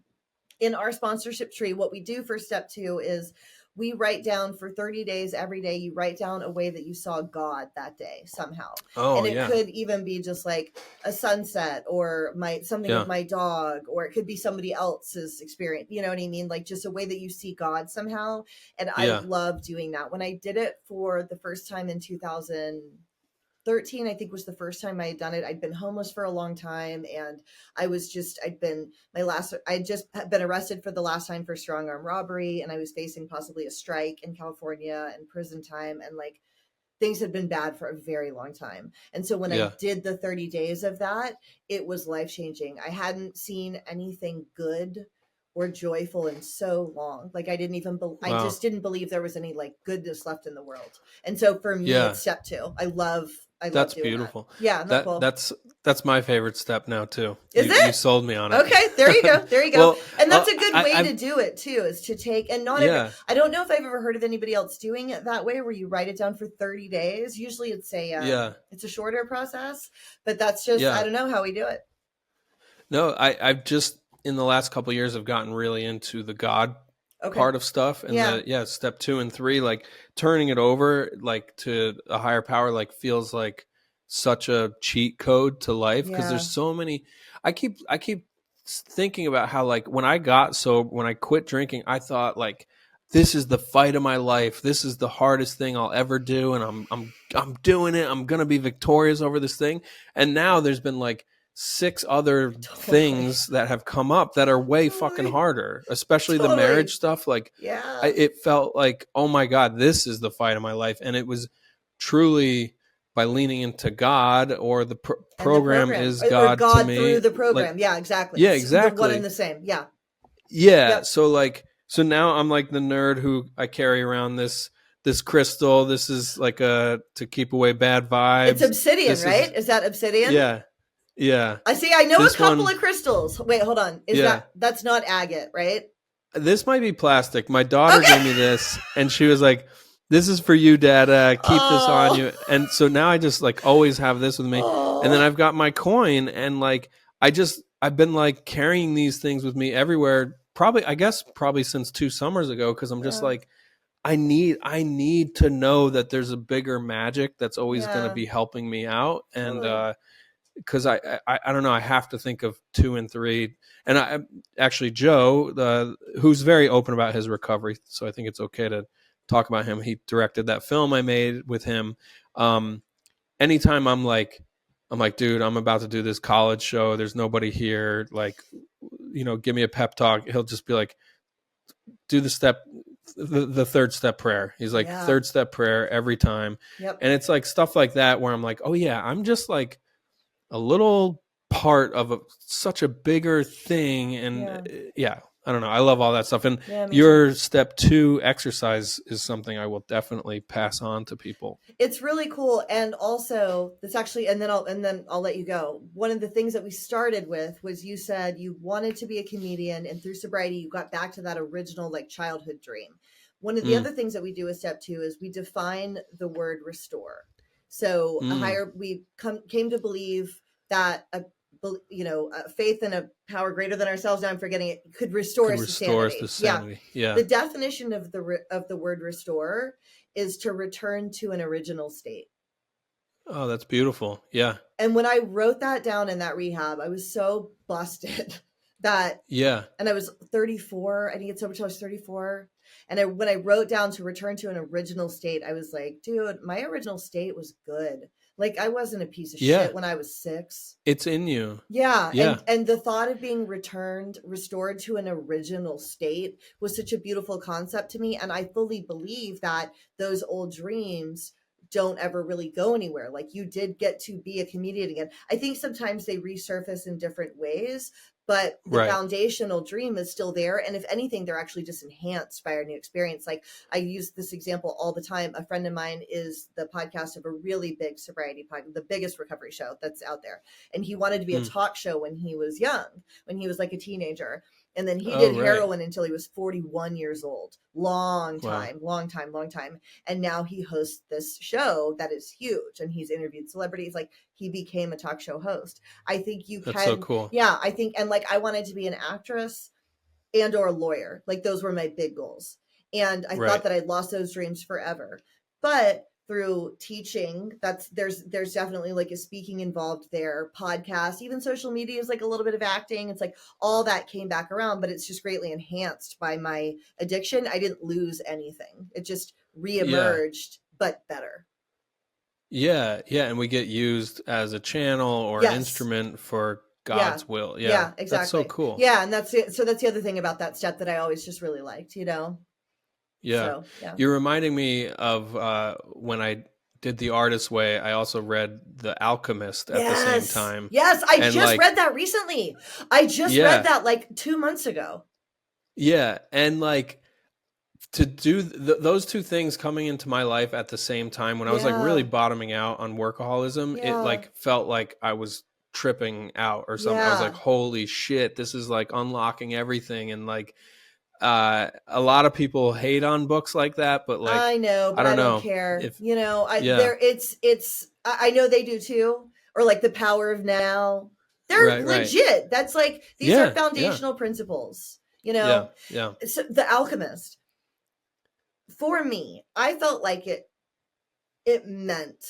in our sponsorship tree, what we do for step 2 is we write down for 30 days, every day, you write down a way that you saw God that day somehow. And it could even be just like a sunset or something with my dog, or it could be somebody else's experience. You know what I mean? Like just a way that you see God somehow. And I love doing that. When I did it for the first time in 2013, I think was the first time I had done it. I'd been homeless for a long time, and I'd just been arrested for the last time for strong arm robbery, and I was facing possibly a strike in California and prison time, and like things had been bad for a very long time. And so when I did the 30 days of that, it was life-changing. I hadn't seen anything good or joyful in so long. Like I just didn't believe there was any like goodness left in the world. And so for me, it's step 2. I love that's doing beautiful. That. Yeah, that's cool. That's my favorite step now too. You sold me on it. Okay, there you go. Well, and that's a good way to do it too, is to take and not every, I don't know if I've ever heard of anybody else doing it that way, where you write it down for 30 days. Usually it's a shorter process, but that's just I don't know how we do it. No, I've just in the last couple of years have gotten really into the God part of stuff, and step 2 and 3, like turning it over like to a higher power, like feels like such a cheat code to life, because there's so many. I keep thinking about how like when I quit drinking, I thought like this is the fight of my life, this is the hardest thing I'll ever do, and I'm doing it, I'm gonna be victorious over this thing. And now there's been like 6 other things that have come up that are way fucking harder, especially the marriage stuff. Like, it felt like, oh my God, this is the fight of my life. And it was truly by leaning into God, or the And the program program, is or God to God through me. the Like, program. Yeah, exactly. yeah, The one and exactly. the same. Yeah. Yeah. Yep. So like, so now I'm like the nerd who I carry around this crystal. This is like a to keep away bad It's vibes. obsidian, This is right? Is that obsidian? yeah, yeah. I see. I know a This couple one, of crystals. Wait, hold on. yeah. That's not agate, right? This might be plastic. My daughter gave Okay. me this, and she was like, "This is for you, Dad. Keep this on Oh. you." And so now I just like always have this with me. And then Oh. I've got my coin, and like I've been like carrying these things with me everywhere. Probably, I guess, probably since 2 summers ago, because I'm just Yeah. like, I need to know that there's a bigger magic that's always going to Yeah. be helping me out, and Totally. because I don't know, I have to think of 2 and 3. And I actually, Joe, who's very open about his recovery, so I think it's okay to talk about him. He directed that film I made with him. Um, Anytime I'm like, dude, I'm about to do this college show. There's nobody here. Like, give me a pep talk. He'll just be like, do the third step prayer. He's like, Yeah. third step prayer every time. Yep. And it's like stuff like that where I'm like, oh yeah, I'm just like a little part of such a bigger thing. And Yeah. yeah, I don't know, I love all that stuff. And Yeah, me too. your step 2 exercise is something I will definitely pass on to people. It's really cool. And also, this actually, and then I'll let you go. One of the things that we started with was, you said you wanted to be a comedian, and through sobriety you got back to that original like childhood dream. One of the Mm, other things that we do with step 2 is we define the word restore. So mm. we came to believe that a faith in a power greater than ourselves, now I'm forgetting it, could restore Could us to restore us to sanity. Yeah. sanity. Yeah. The definition of the word restore is to return to an original state. Oh, that's beautiful. Yeah. And when I wrote that down in that rehab, I was so busted that, Yeah. and I was 34. I think it's so much. I was 34. And when I wrote down to return to an original state, I was like, dude, my original state was good. Like, I wasn't a piece of Yeah. shit when I was 6. It's in you. Yeah, Yeah. and the thought of being restored to an original state was such a beautiful concept to me, and I fully believe that those old dreams don't ever really go anywhere. Like, you did get to be a comedian again. I think sometimes they resurface in different ways, but the Right. foundational dream is still there, and if anything, they're actually just enhanced by our new experience. Like, I use this example all the time. A friend of mine is the podcast of a really big sobriety podcast, the biggest recovery show that's out there, and he wanted to be a Mm. talk show when he was young, when he was like a teenager. And then he Oh, did right. heroin until he was 41 years old. Long Wow. time, long time, long time. And now he hosts this show that is huge, and he's interviewed celebrities. Like, he became a talk show host. I think you That's so can, cool. yeah, I think, and like, I wanted to be an actress and or a lawyer. Like, those were my big goals. And I thought Right. that I'd lost those dreams forever. But through teaching, there's definitely like a speaking involved there, podcast, even social media is like a little bit of acting. It's like all that came back around, but it's just greatly enhanced by my addiction. I didn't lose anything. It just Yeah. reemerged, but better. Yeah. Yeah. And we get used as a channel or an Yes. instrument for Yeah. God's will. Yeah. Yeah, That's so exactly. cool. Yeah. And that's it. So that's the other thing about that step that I always just really liked, you know? Yeah. So, yeah. You're reminding me of when I did The Artist's Way, I also read The Alchemist at the same Yes. time. Yes. I And just like, read that recently. I just read yeah. that like 2 months ago. Yeah. And like, to do those two things coming into my life at the same time, when I was like really Yeah. bottoming out on workaholism, it Yeah. like felt like I was tripping out or something. I was like, Yeah. holy shit, this is like unlocking everything. And like, a lot of people hate on books like that, but like, I know, I but I don't don't know care. if, You know, yeah, I know they do too. Or like The Power of Now. They're right, right. legit. That's like, these are Yeah, yeah, foundational principles, you yeah, know. yeah, So The Alchemist, for me, I felt like it meant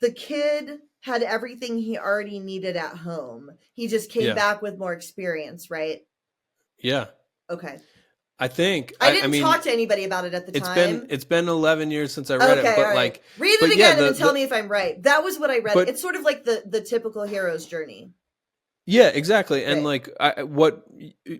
the kid had everything he already needed at home. He just came yeah, back with more experience, right? yeah. Okay. I think, I I didn't mean, talk to anybody about it at the time. it's been 11 years since I read it, Okay, but all right. like, Read it but yeah, again and then tell me if I'm right. That was what I read. but It's sort of like the typical hero's journey. Yeah, exactly. And Right. like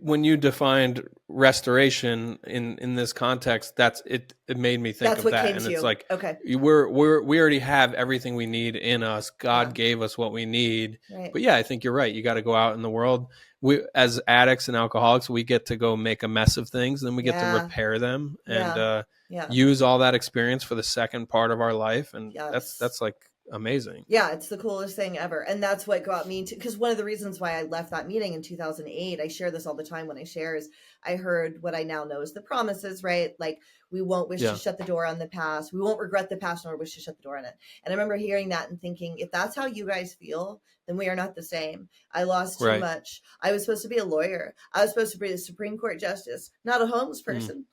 when you defined restoration in this context, that's it. It made me think That's of what that, came and to it's you. like Okay. we already have everything we need in us. Yeah. God gave us what we need. Right. But yeah, I think you're right. You got to go out in the world. We, as addicts and alcoholics, we get to go make a mess of things, and then we get to Yeah. repair them and Yeah. Yeah. use all that experience for the second part of our life, and Yes. that's like amazing. Yeah, it's the coolest thing ever. And that's what got me to, because one of the reasons why I left that meeting in 2008, I share this all the time when I share, is I heard what I now know is the promises, right? Like, we won't wish to Yeah, shut the door on the past. We won't regret the past nor wish to shut the door on it. And I remember hearing that and thinking, if that's how you guys feel, then we are not the same. I lost too right. much. I was supposed to be a lawyer. I was supposed to be a Supreme Court justice, not a homeless Mm, person.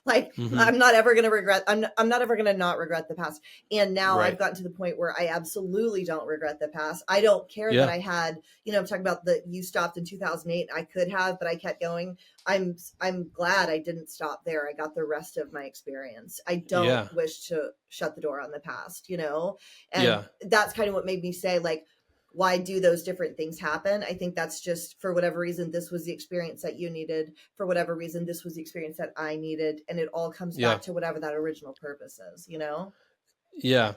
Like, hmm. I'm not ever going to regret, I'm not ever going to not regret the past. And now I've Right. gotten to the point where I absolutely don't regret the past. I don't care that Yeah. I had, I'm talking about the you stopped in 2008. I could have, but I kept going. I'm glad I didn't stop there. I got the rest of my experience. I don't Yeah. wish to shut the door on the past, And Yeah. that's kind of what made me say, like, why do those different things happen? I think that's just, for whatever reason, this was the experience that you needed. For whatever reason, this was the experience that I needed. And it all comes Yeah. back to whatever that original purpose is. Yeah.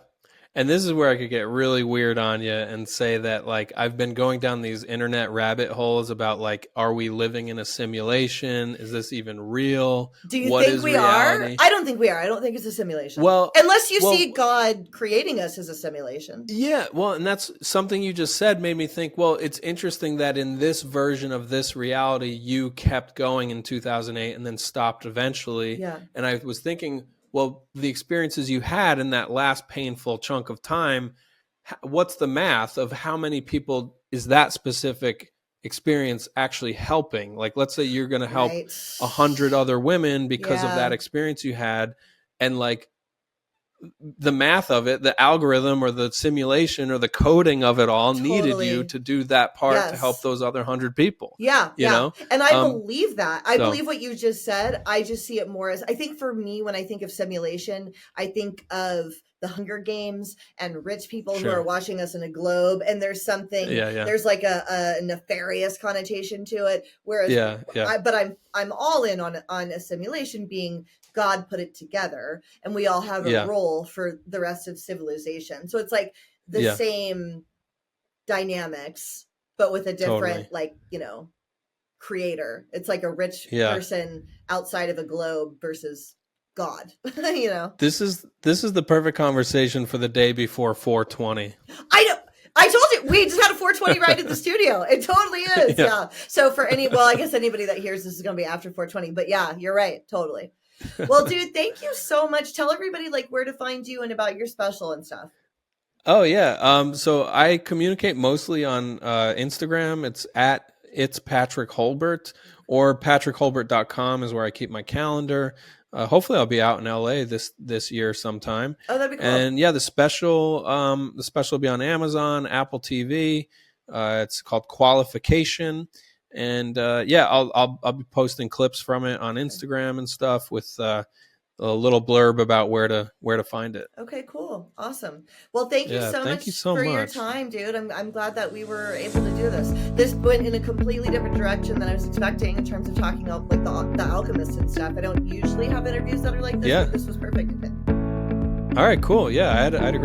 And this is where I could get really weird on you and say that, like, I've been going down these internet rabbit holes about, like, are we living in a simulation? Is this even real? Do you What think is we are? reality? I don't think we are. I don't think it's a simulation. Well, Unless you see well, God creating us as a simulation. yeah. Well, and that's something you just said made me think, well, it's interesting that in this version of this reality, you kept going in 2008 and then stopped eventually. Yeah. And I was thinking, well, the experiences you had in that last painful chunk of time, what's the math of how many people is that specific experience actually helping? Like, let's say you're going to help Right. 100 other women because of that Yeah. experience you had, and like the math of it, the algorithm or the simulation or the coding of it all needed you Totally. to do that part to help Yes. those other 100 people, Yeah, you yeah. know? And I Um, believe that. I so believe what you just said. I just see it more as, I think for me, when I think of simulation, I think of the Hunger Games and rich people who are sure. watching us in a globe. And there's something, Yeah. Yeah. there's like a nefarious connotation to it. Whereas Yeah. Yeah. I'm all in on a simulation being God put it together and we all have a Yeah. role for the rest of civilization. So it's like the Yeah. same dynamics, but with a Totally. different, like, creator. It's like a rich Yeah. person outside of a globe versus God, you know? This is the perfect conversation for the day before 420. I know. I told you we just had a 420 right in the studio. It totally is. Yeah. Yeah. So for I guess anybody that hears this is going to be after 420, but yeah, you're right. Totally. Well, dude, thank you so much. Tell everybody like where to find you and about your special and stuff. Oh yeah. So I communicate mostly on Instagram. It's Patrick Holbert, or patrickholbert.com is where I keep my calendar. Hopefully I'll be out in LA this year sometime. Oh, that'd be cool. And yeah, the special will be on Amazon, Apple TV. It's called Qualification. And yeah, I'll be posting clips from it on Instagram and stuff with a little blurb about where to find it. Okay, cool. Awesome. Well, thank you Yeah, so thank you much so for your much. time, dude. I'm glad that we were able to do this. This went in a completely different direction than I was expecting in terms of talking about like the alchemist and stuff. I don't usually have interviews that are like this, Yeah. but this was perfect. All right, cool. Yeah, I had a great